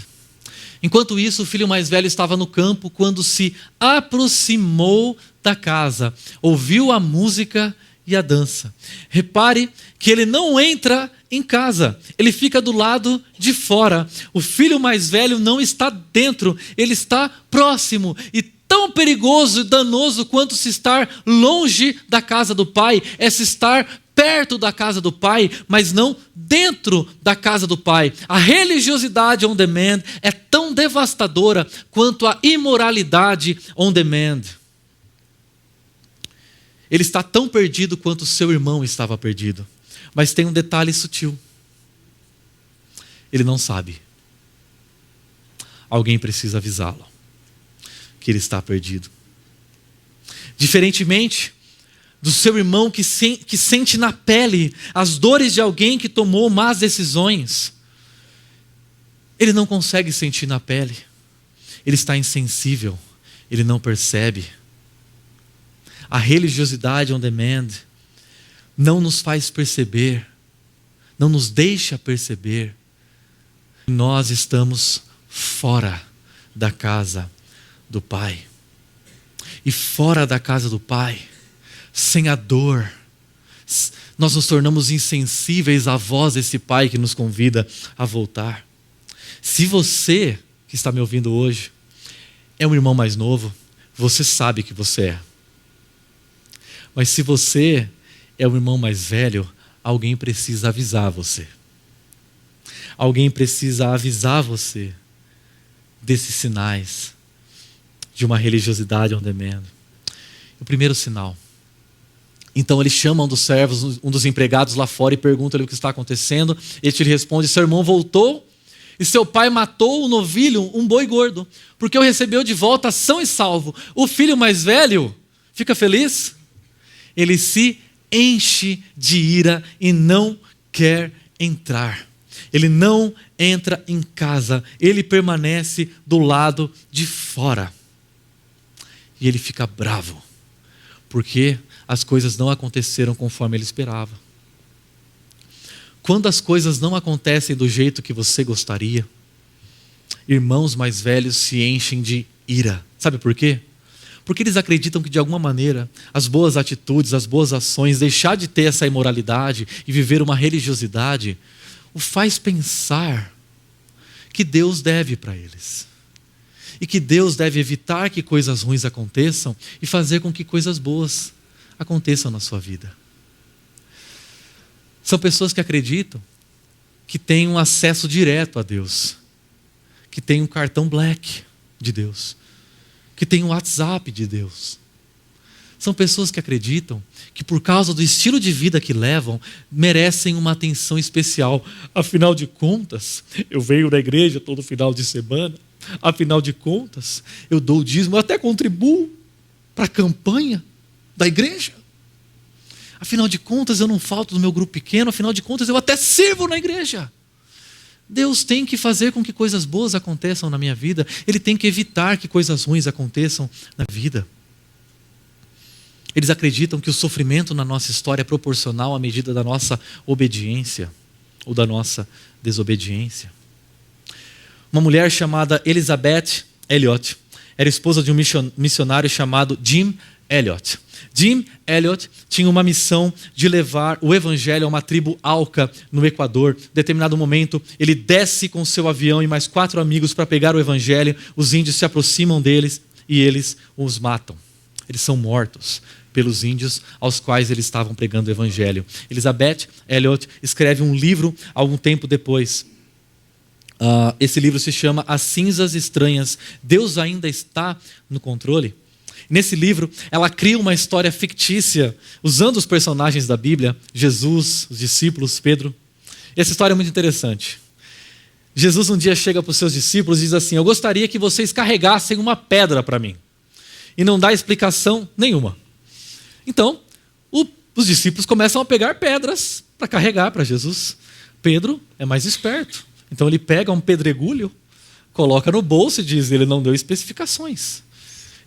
Enquanto isso, o filho mais velho estava no campo quando se aproximou da casa, ouviu a música e a dança. Repare que ele não entra em casa, ele fica do lado de fora. O filho mais velho não está dentro, ele está próximo. E tão perigoso e danoso quanto se estar longe da casa do pai é se estar perto da casa do pai, mas não dentro da casa do pai. A religiosidade on demand é tão devastadora quanto a imoralidade on demand. Ele está tão perdido quanto seu irmão estava perdido. Mas tem um detalhe sutil. Ele não sabe. Alguém precisa avisá-lo que ele está perdido. Diferentemente do seu irmão que sente na pele as dores de alguém que tomou más decisões, ele não consegue sentir na pele. Ele está insensível, ele não percebe. A religiosidade on demand não nos faz perceber, não nos deixa perceber que nós estamos fora da casa do Pai. E fora da casa do Pai, sem a dor, nós nos tornamos insensíveis à voz desse Pai que nos convida a voltar. Se você que está me ouvindo hoje é um irmão mais novo, você sabe que você é. Mas se você é um irmão mais velho, alguém precisa avisar você. Alguém precisa avisar você desses sinais de uma religiosidade on demand. O primeiro sinal. Então ele chama um dos servos, um dos empregados lá fora e pergunta-lhe o que está acontecendo. Ele te responde: seu irmão voltou e seu pai matou o novilho, um boi gordo, porque o recebeu de volta são e salvo. O filho mais velho fica feliz? Ele se enche de ira e não quer entrar. Ele não entra em casa, ele permanece do lado de fora. E ele fica bravo, porque as coisas não aconteceram conforme ele esperava. Quando as coisas não acontecem do jeito que você gostaria, irmãos mais velhos se enchem de ira. Sabe por quê? Porque eles acreditam que de alguma maneira as boas atitudes, as boas ações, deixar de ter essa imoralidade e viver uma religiosidade, o faz pensar que Deus deve para eles. E que Deus deve evitar que coisas ruins aconteçam e fazer com que coisas boas aconteçam na sua vida. São pessoas que acreditam que têm um acesso direto a Deus, que têm um cartão black de Deus, que têm um WhatsApp de Deus. São pessoas que acreditam que por causa do estilo de vida que levam, merecem uma atenção especial. Afinal de contas, eu venho na igreja todo final de semana. Afinal de contas, eu dou o dízimo, eu até contribuo para a campanha da igreja. Afinal de contas, eu não falto do meu grupo pequeno. Afinal de contas, eu até sirvo na igreja. Deus tem que fazer com que coisas boas aconteçam na minha vida. Ele tem que evitar que coisas ruins aconteçam na vida. Eles acreditam que o sofrimento na nossa história é proporcional à medida da nossa obediência ou da nossa desobediência. Uma mulher chamada Elizabeth Elliot era esposa de um missionário chamado Jim Elliot. Jim Elliot tinha uma missão de levar o evangelho a uma tribo Auca no Equador. Em determinado momento, ele desce com seu avião e mais 4 amigos para pegar o evangelho. Os índios se aproximam deles e eles os matam. Eles são mortos pelos índios aos quais eles estavam pregando o evangelho. Elizabeth Elliot escreve um livro algum tempo depois. Esse livro se chama As Cinzas Estranhas. Deus ainda está no controle? Nesse livro, ela cria uma história fictícia, usando os personagens da Bíblia, Jesus, os discípulos, Pedro. E essa história é muito interessante. Jesus um dia chega para os seus discípulos e diz assim: eu gostaria que vocês carregassem uma pedra para mim. E não dá explicação nenhuma. Então, os discípulos começam a pegar pedras para carregar para Jesus. Pedro é mais esperto. Então ele pega um pedregulho, coloca no bolso e diz: ele não deu especificações.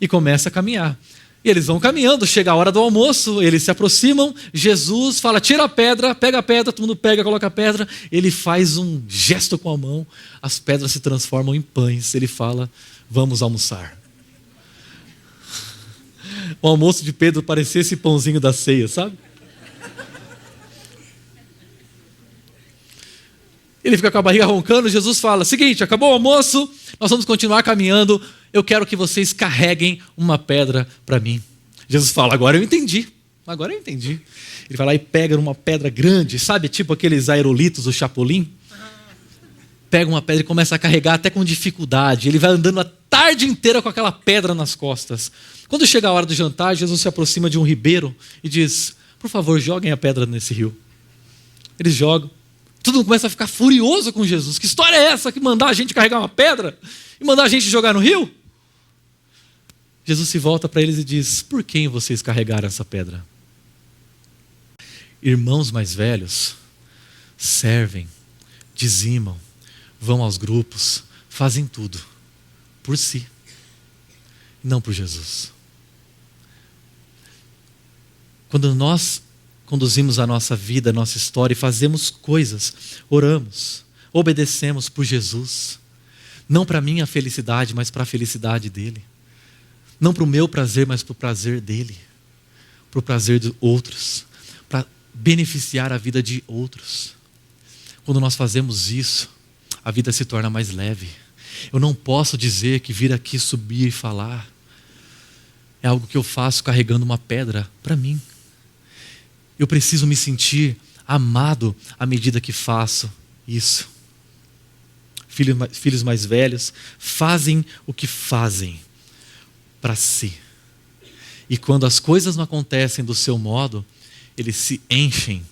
E começa a caminhar. E eles vão caminhando, chega a hora do almoço, eles se aproximam, Jesus fala: tira a pedra, pega a pedra, todo mundo pega, coloca a pedra. Ele faz um gesto com a mão, as pedras se transformam em pães. Ele fala: vamos almoçar. O almoço de Pedro parecia esse pãozinho da ceia, sabe? Ele fica com a barriga roncando. Jesus fala: seguinte, acabou o almoço, nós vamos continuar caminhando, eu quero que vocês carreguem uma pedra para mim. Jesus fala: agora eu entendi. Ele vai lá e pega uma pedra grande, sabe, tipo aqueles aerolitos do Chapolin? Pega uma pedra e começa a carregar até com dificuldade. Ele vai andando a tarde inteira com aquela pedra nas costas. Quando chega a hora do jantar, Jesus se aproxima de um ribeiro e diz: por favor, joguem a pedra nesse rio. Eles jogam. Todo mundo começa a ficar furioso com Jesus. Que história é essa que mandar a gente carregar uma pedra e mandar a gente jogar no rio? Jesus se volta para eles e diz: por quem vocês carregaram essa pedra? Irmãos mais velhos servem, dizimam, vão aos grupos, fazem tudo por si, não por Jesus. Quando nós conduzimos a nossa vida, a nossa história e fazemos coisas, oramos, obedecemos por Jesus. Não para a minha felicidade, mas para a felicidade dele. Não para o meu prazer, mas para o prazer dele. Para o prazer de outros. Para beneficiar a vida de outros. Quando nós fazemos isso, a vida se torna mais leve. Eu não posso dizer que vir aqui, subir e falar é algo que eu faço carregando uma pedra para mim. Eu preciso me sentir amado à medida que faço isso. Filhos mais velhos fazem o que fazem para si. E quando as coisas não acontecem do seu modo, eles se enchem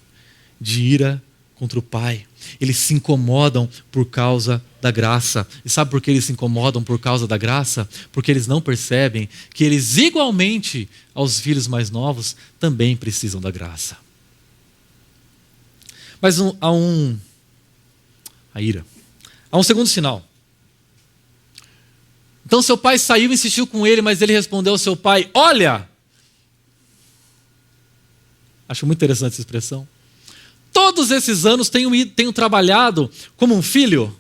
de ira contra o pai. Eles se incomodam por causa da graça. E sabe por que eles se incomodam por causa da graça? Porque eles não percebem que eles, igualmente aos filhos mais novos, também precisam da graça. Mas a ira. Há um segundo sinal. Então seu pai saiu e insistiu com ele, mas ele respondeu ao seu pai: olha! Acho muito interessante essa expressão. Todos esses anos tenho trabalhado como um filho,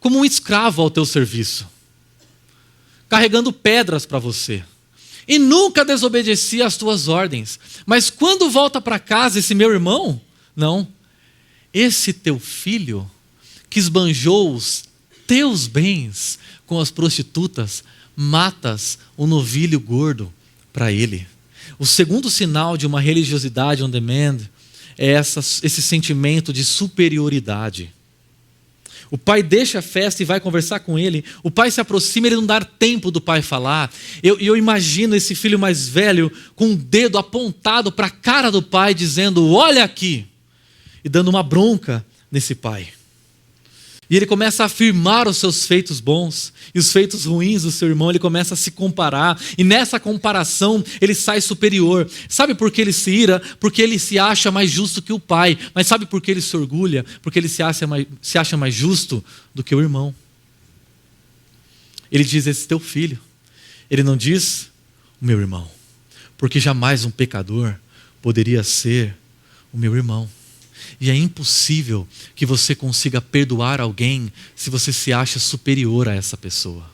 como um escravo ao teu serviço, carregando pedras para você. E nunca desobedeci às tuas ordens. Mas quando volta para casa esse meu irmão, não, esse teu filho que esbanjou os teus bens com as prostitutas, matas um novilho gordo para ele. O segundo sinal de uma religiosidade on demand é esse sentimento de superioridade. O pai deixa a festa e vai conversar com ele. O pai se aproxima, ele não dá tempo do pai falar. Eu imagino esse filho mais velho com o dedo apontado para a cara do pai, dizendo: olha aqui, e dando uma bronca nesse pai. E ele começa a afirmar os seus feitos bons e os feitos ruins do seu irmão. Ele começa a se comparar. E nessa comparação ele sai superior. Sabe por que ele se ira? Porque ele se acha mais justo que o pai. Mas sabe por que ele se orgulha? Porque ele se acha mais justo do que o irmão. Ele diz: esse teu filho. Ele não diz: o meu irmão. Porque jamais um pecador poderia ser o meu irmão. E é impossível que você consiga perdoar alguém se você se acha superior a essa pessoa.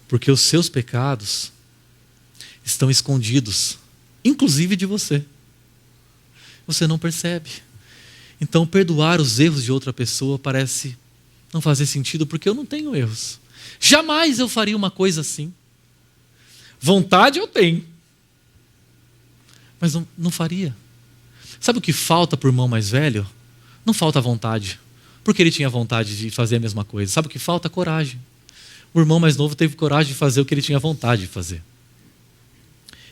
Porque os seus pecados estão escondidos, inclusive de você. Você não percebe. Então, perdoar os erros de outra pessoa parece não fazer sentido, porque eu não tenho erros. Jamais eu faria uma coisa assim. Vontade eu tenho, mas não faria. Sabe o que falta para o irmão mais velho? Não falta vontade, porque ele tinha vontade de fazer a mesma coisa. Sabe o que falta? Coragem. O irmão mais novo teve coragem de fazer o que ele tinha vontade de fazer.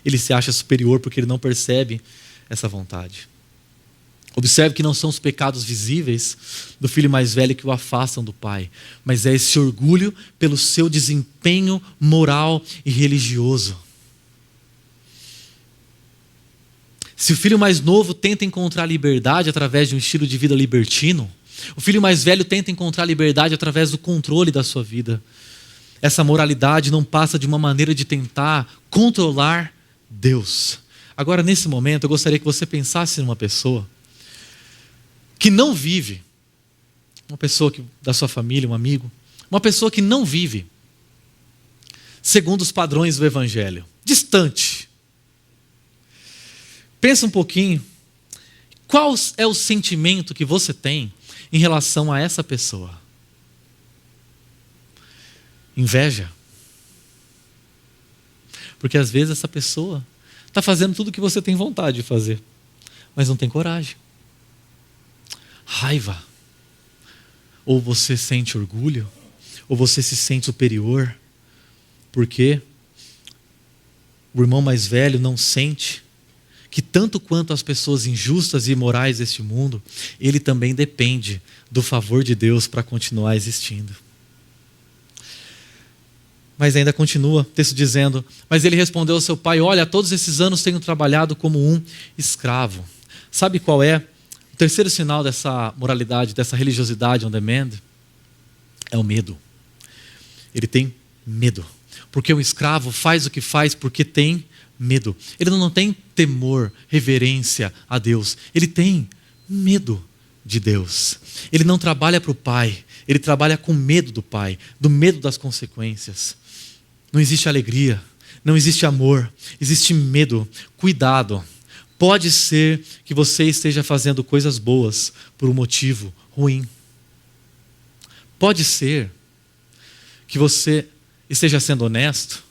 Ele se acha superior porque ele não percebe essa vontade. Observe que não são os pecados visíveis do filho mais velho que o afastam do pai, mas é esse orgulho pelo seu desempenho moral e religioso. Se o filho mais novo tenta encontrar liberdade através de um estilo de vida libertino, o filho mais velho tenta encontrar liberdade através do controle da sua vida. Essa moralidade não passa de uma maneira de tentar controlar Deus. Agora, nesse momento, eu gostaria que você pensasse numa pessoa que não vive, uma pessoa da sua família, um amigo, uma pessoa que não vive segundo os padrões do Evangelho, distante. Pensa um pouquinho, qual é o sentimento que você tem em relação a essa pessoa? Inveja. Porque às vezes essa pessoa está fazendo tudo o que você tem vontade de fazer, mas não tem coragem. Raiva. Ou você sente orgulho, ou você se sente superior, porque o irmão mais velho não sente que tanto quanto as pessoas injustas e imorais deste mundo, ele também depende do favor de Deus para continuar existindo. Mas ainda continua o texto dizendo: mas ele respondeu ao seu pai: olha, todos esses anos tenho trabalhado como um escravo. Sabe qual é o terceiro sinal dessa moralidade, dessa religiosidade on demand? É o medo. Ele tem medo. Porque o escravo faz o que faz porque tem medo. Ele não tem temor, reverência a Deus. Ele tem medo de Deus. Ele não trabalha para o pai. Ele trabalha com medo do pai, do medo das consequências. Não existe alegria, não existe amor, existe medo. Cuidado. Pode ser que você esteja fazendo coisas boas por um motivo ruim. Pode ser que você esteja sendo honesto,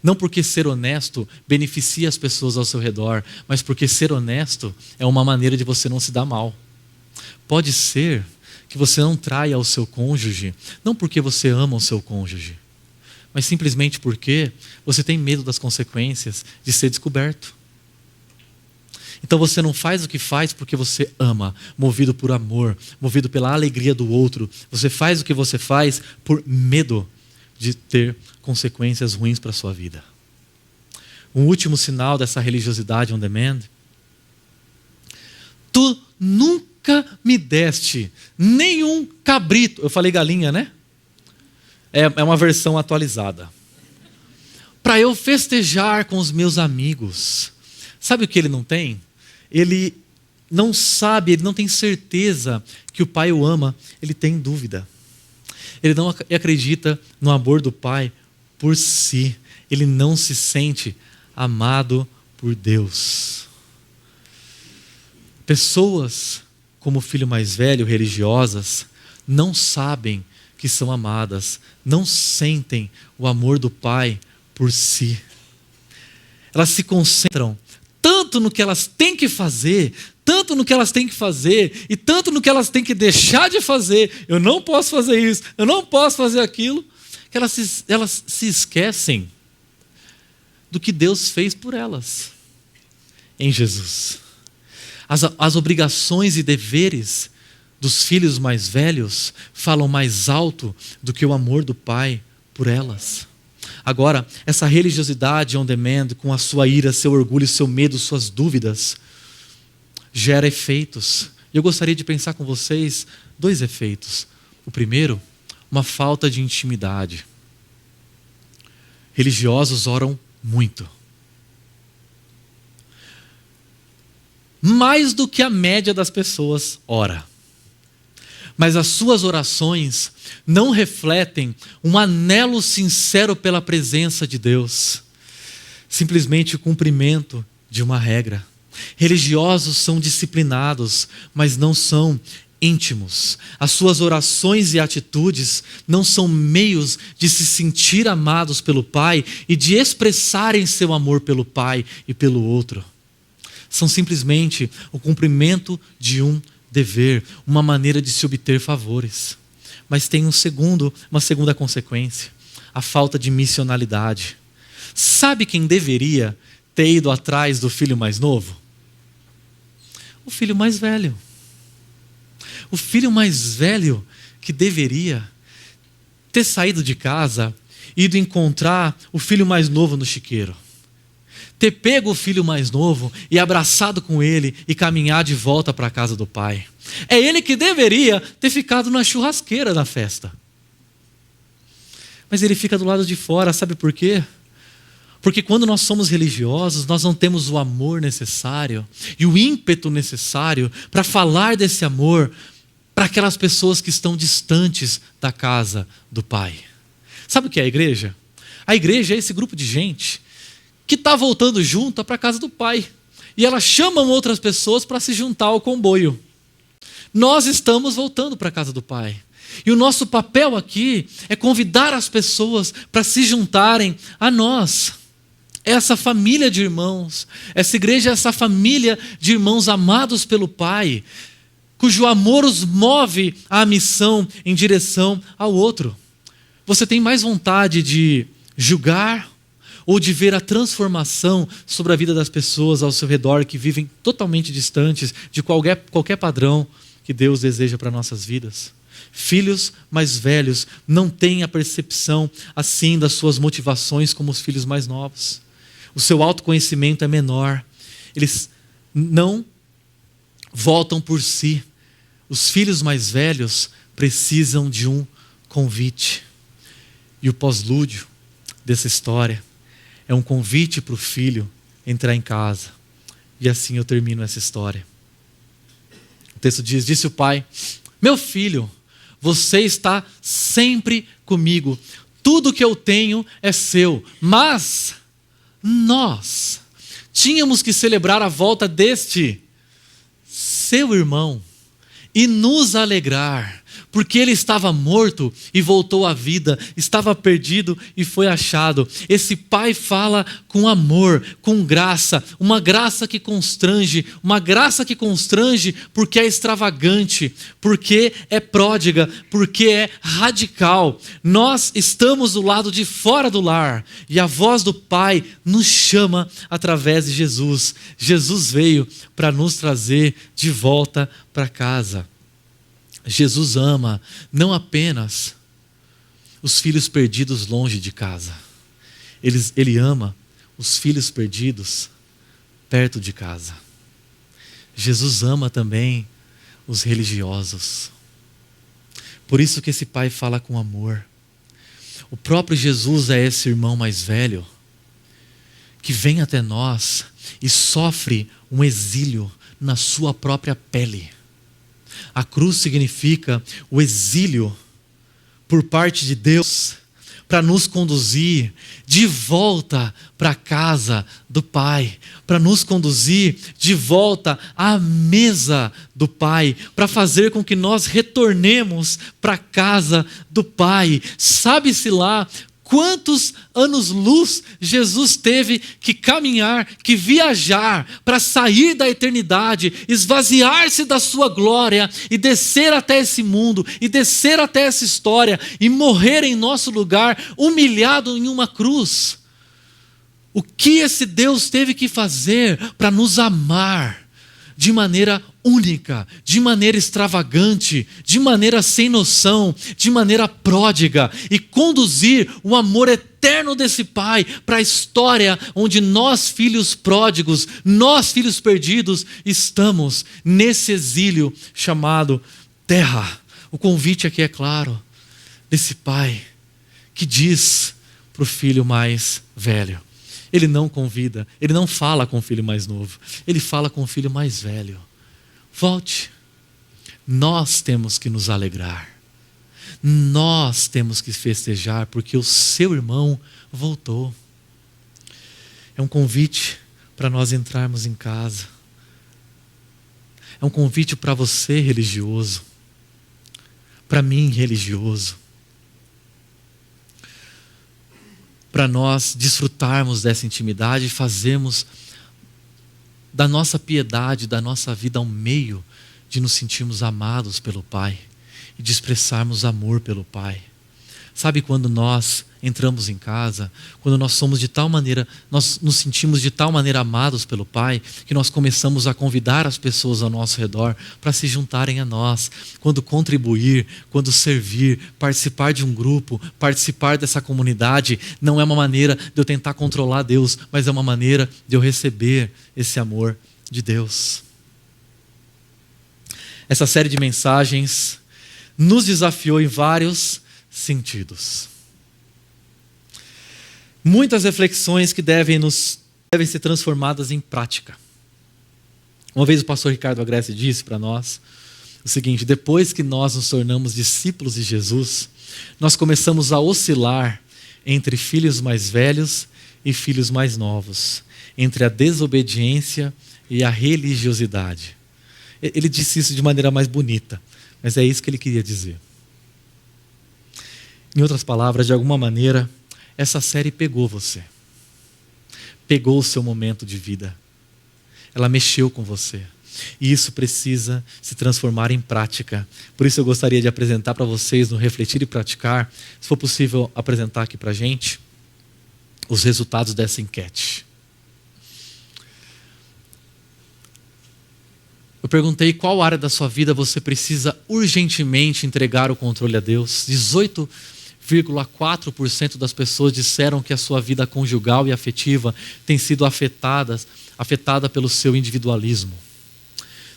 não porque ser honesto beneficia as pessoas ao seu redor, mas porque ser honesto é uma maneira de você não se dar mal. Pode ser que você não traia o seu cônjuge, não porque você ama o seu cônjuge, mas simplesmente porque você tem medo das consequências de ser descoberto. Então você não faz o que faz porque você ama, movido por amor, movido pela alegria do outro. Você faz o que você faz por medo de ter consequências ruins para a sua vida. Um último sinal dessa religiosidade on demand. Tu nunca me deste nenhum cabrito. Eu falei galinha, né? É uma versão atualizada. Para eu festejar com os meus amigos. Sabe o que ele não tem? Ele não sabe, ele não tem certeza que o pai o ama, ele tem dúvida. Ele não acredita no amor do pai por si. Ele não se sente amado por Deus. Pessoas como o filho mais velho, religiosas, não sabem que são amadas, não sentem o amor do pai por si. Elas se concentram tanto no que elas têm que fazer, tanto no que elas têm que fazer, e tanto no que elas têm que deixar de fazer. Eu não posso fazer isso, eu não posso fazer aquilo, que elas se esquecem do que Deus fez por elas em Jesus. As obrigações e deveres dos filhos mais velhos falam mais alto do que o amor do pai por elas. Agora, essa religiosidade on demand, com a sua ira, seu orgulho, seu medo, suas dúvidas, gera efeitos. E eu gostaria de pensar com vocês 2 efeitos. O primeiro, uma falta de intimidade. Religiosos oram muito. Mais do que a média das pessoas ora. Mas as suas orações não refletem um anelo sincero pela presença de Deus. Simplesmente o cumprimento de uma regra. Religiosos são disciplinados, mas não são íntimos. As suas orações e atitudes não são meios de se sentir amados pelo Pai e de expressarem seu amor pelo Pai e pelo outro. São simplesmente o cumprimento de um dever, uma maneira de se obter favores. Mas tem uma segunda consequência, a falta de missionalidade. Sabe quem deveria ter ido atrás do filho mais novo? O filho mais velho. O filho mais velho que deveria ter saído de casa, ido encontrar o filho mais novo no chiqueiro. Ter pego o filho mais novo e abraçado com ele e caminhar de volta para a casa do pai. É ele que deveria ter ficado na churrasqueira da festa. Mas ele fica do lado de fora, sabe por quê? Porque quando nós somos religiosos, nós não temos o amor necessário e o ímpeto necessário para falar desse amor para aquelas pessoas que estão distantes da casa do pai. Sabe o que é a igreja? A igreja é esse grupo de gente que está voltando junto para a casa do pai. E elas chamam outras pessoas para se juntar ao comboio. Nós estamos voltando para a casa do pai. E o nosso papel aqui é convidar as pessoas para se juntarem a nós. Essa família de irmãos, essa igreja é essa família de irmãos amados pelo Pai, cujo amor os move à missão em direção ao outro. Você tem mais vontade de julgar ou de ver a transformação sobre a vida das pessoas ao seu redor que vivem totalmente distantes de qualquer padrão que Deus deseja para nossas vidas? Filhos mais velhos não têm a percepção assim das suas motivações como os filhos mais novos. O seu autoconhecimento é menor. Eles não voltam por si. Os filhos mais velhos precisam de um convite. E o pós-lúdio, dessa história é um convite para o filho entrar em casa. E assim eu termino essa história. O texto diz: disse o pai: meu filho, você está sempre comigo. Tudo que eu tenho é seu. Mas nós tínhamos que celebrar a volta deste seu irmão e nos alegrar, porque ele estava morto e voltou à vida, estava perdido e foi achado. Esse pai fala com amor, com graça, uma graça que constrange porque é extravagante, porque é pródiga, porque é radical. Nós estamos do lado de fora do lar e a voz do Pai nos chama através de Jesus. Jesus veio para nos trazer de volta para casa. Jesus ama não apenas os filhos perdidos longe de casa. Ele ama os filhos perdidos perto de casa. Jesus ama também os religiosos. Por isso que esse pai fala com amor. O próprio Jesus é esse irmão mais velho que vem até nós e sofre um exílio na sua própria pele. A cruz significa o exílio por parte de Deus para nos conduzir de volta para a casa do Pai, para nos conduzir de volta à mesa do Pai, para fazer com que nós retornemos para a casa do Pai. Sabe-se lá quantos anos-luz Jesus teve que caminhar, que viajar para sair da eternidade, esvaziar-se da sua glória e descer até esse mundo, e descer até essa história e morrer em nosso lugar, humilhado em uma cruz. O que esse Deus teve que fazer para nos amar de maneira única, de maneira extravagante, de maneira sem noção, de maneira pródiga, e conduzir o amor eterno desse Pai para a história onde nós, filhos pródigos, nós, filhos perdidos, estamos nesse exílio chamado terra. O convite aqui é claro, desse Pai que diz para o filho mais velho. Ele não convida, ele não fala com o filho mais novo, ele fala com o filho mais velho. Volte. Nós temos que nos alegrar. Nós temos que festejar porque o seu irmão voltou. É um convite para nós entrarmos em casa. É um convite para você, religioso. Para mim, religioso. Para nós desfrutarmos dessa intimidade e fazermos da nossa piedade, da nossa vida um meio de nos sentirmos amados pelo Pai e de expressarmos amor pelo Pai. Sabe quando nós entramos em casa, quando nós somos de tal maneira, nós nos sentimos de tal maneira amados pelo Pai, que nós começamos a convidar as pessoas ao nosso redor para se juntarem a nós. Quando contribuir, quando servir, participar de um grupo, participar dessa comunidade, não é uma maneira de eu tentar controlar Deus, mas é uma maneira de eu receber esse amor de Deus. Essa série de mensagens nos desafiou em vários sentidos. Muitas reflexões que devem ser transformadas em prática. Uma vez o pastor Ricardo Agreste disse para nós o seguinte: depois que nós nos tornamos discípulos de Jesus, nós começamos a oscilar entre filhos mais velhos e filhos mais novos, entre a desobediência e a religiosidade. Ele disse isso de maneira mais bonita, mas é isso que ele queria dizer. Em outras palavras, de alguma maneira, essa série pegou você. Pegou o seu momento de vida. Ela mexeu com você. E isso precisa se transformar em prática. Por isso eu gostaria de apresentar para vocês no Refletir e Praticar, se for possível apresentar aqui para a gente, os resultados dessa enquete. Eu perguntei qual área da sua vida você precisa urgentemente entregar o controle a Deus. 18,4% das pessoas disseram que a sua vida conjugal e afetiva tem sido afetada pelo seu individualismo.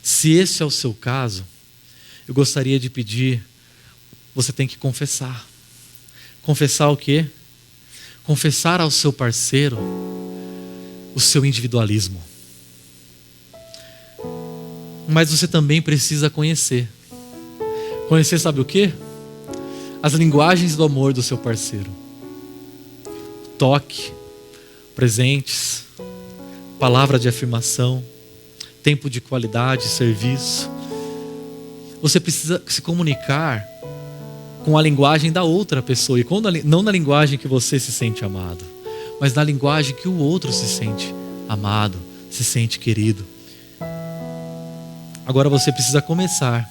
Se esse é o seu caso, eu gostaria de pedir, você tem que confessar. Confessar o quê? confessar ao seu parceiro o seu individualismo. Mas você também precisa conhecer. Conhecer sabe o quê? As linguagens do amor do seu parceiro. Toque, presentes, palavra de afirmação, tempo de qualidade, serviço. Você precisa se comunicar com a linguagem da outra pessoa. E não na linguagem que você se sente amado, mas na linguagem que o outro se sente amado, se sente querido. Agora você precisa começar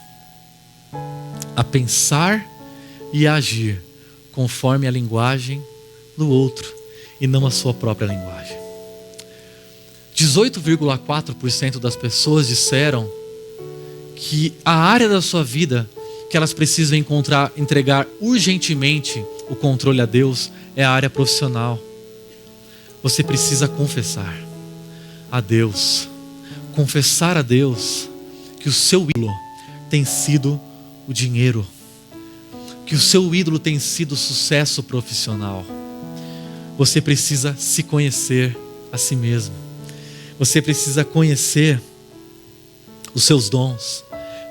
a pensar e a agir conforme a linguagem do outro e não a sua própria linguagem. 18,4% das pessoas disseram que a área da sua vida que elas precisam entregar urgentemente o controle a Deus é a área profissional. Você precisa confessar a Deus, confessar a Deus que o seu ídolo tem sido o dinheiro, que o seu ídolo tem sido o sucesso profissional. Você precisa se conhecer a si mesmo. Você precisa conhecer os seus dons,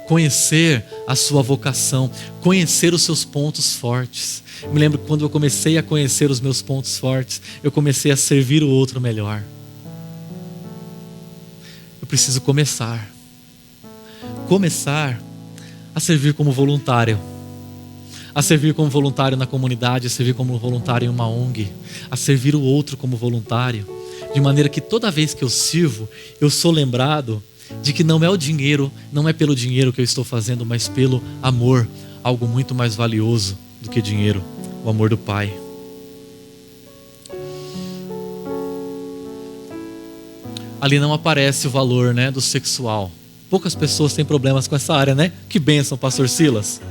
conhecer a sua vocação, conhecer os seus pontos fortes. Eu me lembro que quando eu comecei a conhecer os meus pontos fortes, eu comecei a servir o outro melhor. Eu preciso começar a servir como voluntário, a servir como voluntário na comunidade, a servir como voluntário em uma ONG, a servir o outro como voluntário, de maneira que toda vez que eu sirvo, eu sou lembrado de que não é o dinheiro, não é pelo dinheiro que eu estou fazendo, mas pelo amor, algo muito mais valioso do que dinheiro, o amor do Pai. Ali não aparece o valor, do sexual. Poucas pessoas têm problemas com essa área, né? Que bênção, pastor Silas.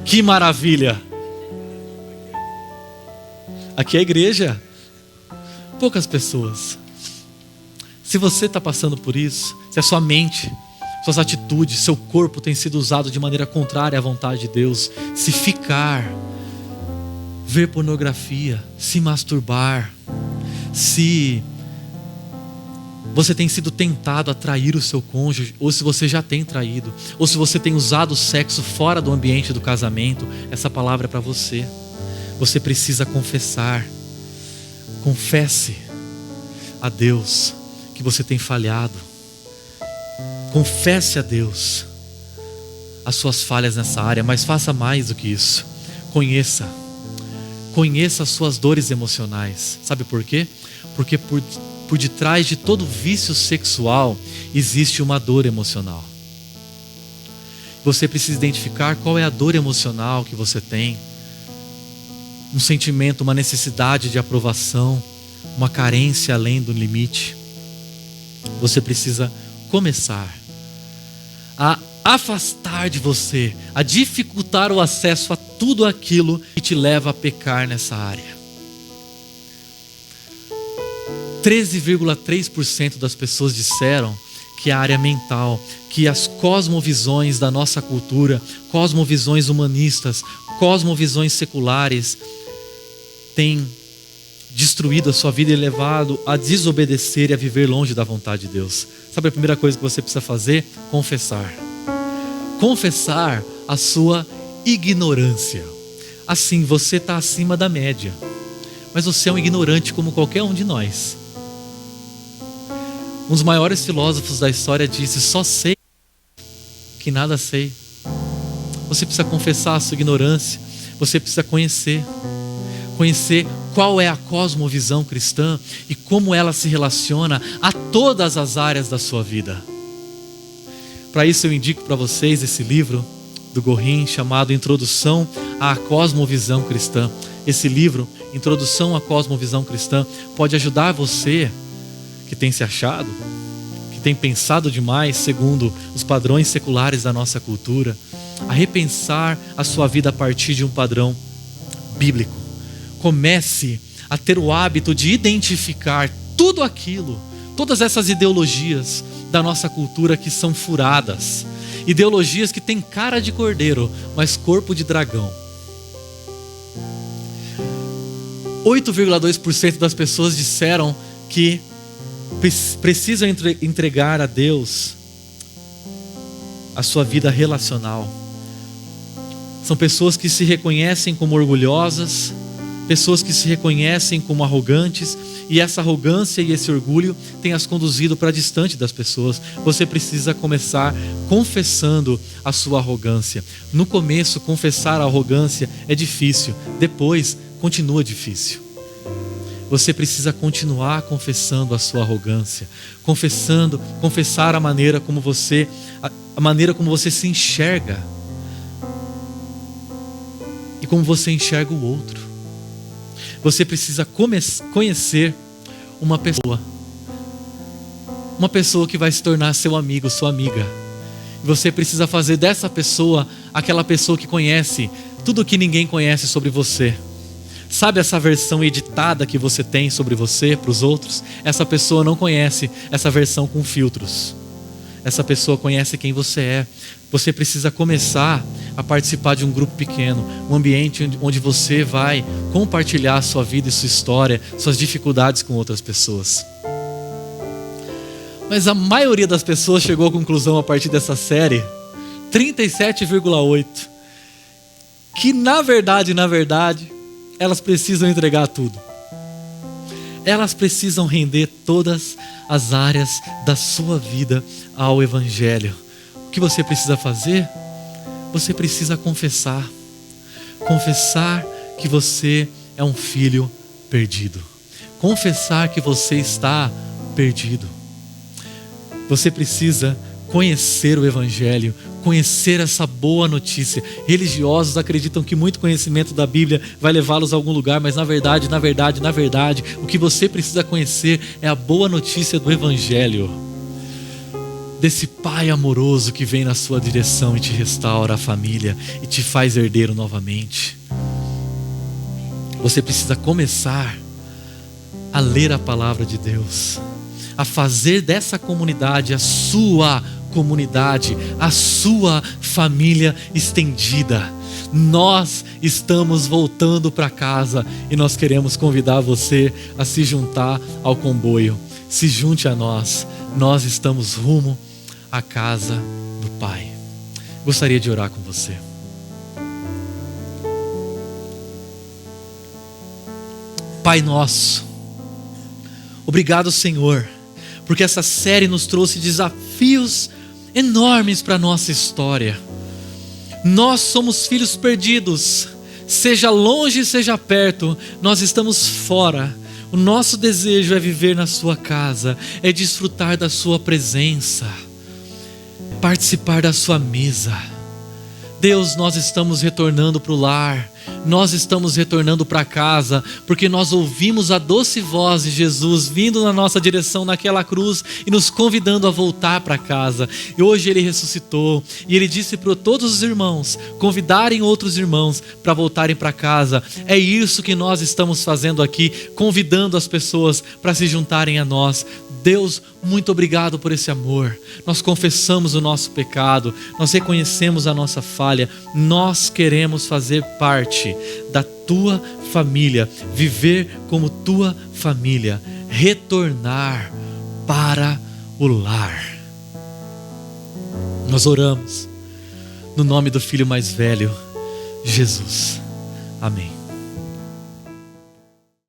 Que maravilha. Aqui é a igreja. Poucas pessoas. Se você está passando por isso, se a sua mente, suas atitudes, seu corpo tem sido usado de maneira contrária à vontade de Deus, se ficar, ver pornografia, se masturbar, se você tem sido tentado a trair o seu cônjuge, ou se você já tem traído, ou se você tem usado o sexo fora do ambiente do casamento, essa palavra é para você. Você precisa confessar. Confesse a Deus que você tem falhado. Confesse a Deus as suas falhas nessa área, mas faça mais do que isso. Conheça as suas dores emocionais. Sabe por quê? Porque por detrás de todo vício sexual existe uma dor emocional. Você precisa identificar qual é a dor emocional que você tem. Um sentimento, uma necessidade de aprovação, uma carência além do limite. Você precisa começar a afastar de você, a dificultar o acesso a tudo aquilo que te leva a pecar nessa área. 13,3% das pessoas disseram que a área mental, que as cosmovisões da nossa cultura, cosmovisões humanistas, cosmovisões seculares, têm destruído a sua vida e levado a desobedecer e a viver longe da vontade de Deus. Sabe a primeira coisa que você precisa fazer? Confessar. Confessar a sua ignorância. Assim, você está acima da média, mas você é um ignorante como qualquer um de nós. Um dos maiores filósofos da história disse: só sei que nada sei. Você precisa confessar a sua ignorância. Você precisa conhecer qual é a cosmovisão cristã e como ela se relaciona a todas as áreas da sua vida. Para isso eu indico para vocês esse livro do Gorin chamado Introdução à Cosmovisão Cristã. Esse livro, Introdução à Cosmovisão Cristã, pode ajudar você que tem se achado, que tem pensado demais segundo os padrões seculares da nossa cultura, a repensar a sua vida a partir de um padrão bíblico. Comece a ter o hábito de identificar tudo aquilo, todas essas ideologias da nossa cultura que são furadas, ideologias que têm cara de cordeiro, mas corpo de dragão. 8,2% das pessoas disseram que precisam entregar a Deus a sua vida relacional. São pessoas que se reconhecem como orgulhosas, pessoas que se reconhecem como arrogantes, e essa arrogância e esse orgulho tem as conduzido para distante das pessoas. Você precisa começar confessando a sua arrogância. No começo, confessar a arrogância é difícil, depois continua difícil. Você precisa continuar confessando a sua arrogância, confessar a maneira como você se enxerga e como você enxerga o outro. Você precisa conhecer uma pessoa que vai se tornar seu amigo, sua amiga. Você precisa fazer dessa pessoa aquela pessoa que conhece tudo que ninguém conhece sobre você. Sabe essa versão editada que você tem sobre você para os outros? Essa pessoa não conhece essa versão com filtros. Essa pessoa conhece quem você é. Você precisa começar a participar de um grupo pequeno, um ambiente onde você vai compartilhar a sua vida e sua história, suas dificuldades com outras pessoas. Mas a maioria das pessoas chegou à conclusão a partir dessa série, 37,8%, que na verdade, elas precisam entregar tudo. Elas precisam render todas as áreas da sua vida ao Evangelho. O que você precisa fazer? Você precisa confessar que você é um filho perdido, confessar que você está perdido. Você precisa conhecer o Evangelho, conhecer essa boa notícia. Religiosos acreditam que muito conhecimento da Bíblia vai levá-los a algum lugar, mas na verdade, o que você precisa conhecer é a boa notícia do Evangelho. Desse Pai amoroso que vem na sua direção e te restaura a família e te faz herdeiro novamente. Você precisa começar a ler a palavra de Deus, a fazer dessa comunidade a sua comunidade, a sua família estendida. Nós estamos voltando para casa e nós queremos convidar você a se juntar ao comboio. Se junte a nós. Nós estamos rumo à casa do Pai. Gostaria de orar com você. Pai nosso, obrigado, Senhor, porque essa série nos trouxe desafios enormes para a nossa história. Nós somos filhos perdidos, seja longe, seja perto, nós estamos fora. O nosso desejo é viver na sua casa, é desfrutar da sua presença, participar da sua mesa. Deus, nós estamos retornando para o lar, nós estamos retornando para casa, porque nós ouvimos a doce voz de Jesus vindo na nossa direção naquela cruz e nos convidando a voltar para casa. E hoje Ele ressuscitou e Ele disse para todos os irmãos convidarem outros irmãos para voltarem para casa. É isso que nós estamos fazendo aqui, convidando as pessoas para se juntarem a nós. Deus, muito obrigado por esse amor. Nós confessamos o nosso pecado, nós reconhecemos a nossa falha, nós queremos fazer parte da tua família, viver como tua família, retornar para o lar. Nós oramos no nome do Filho mais velho, Jesus. Amém.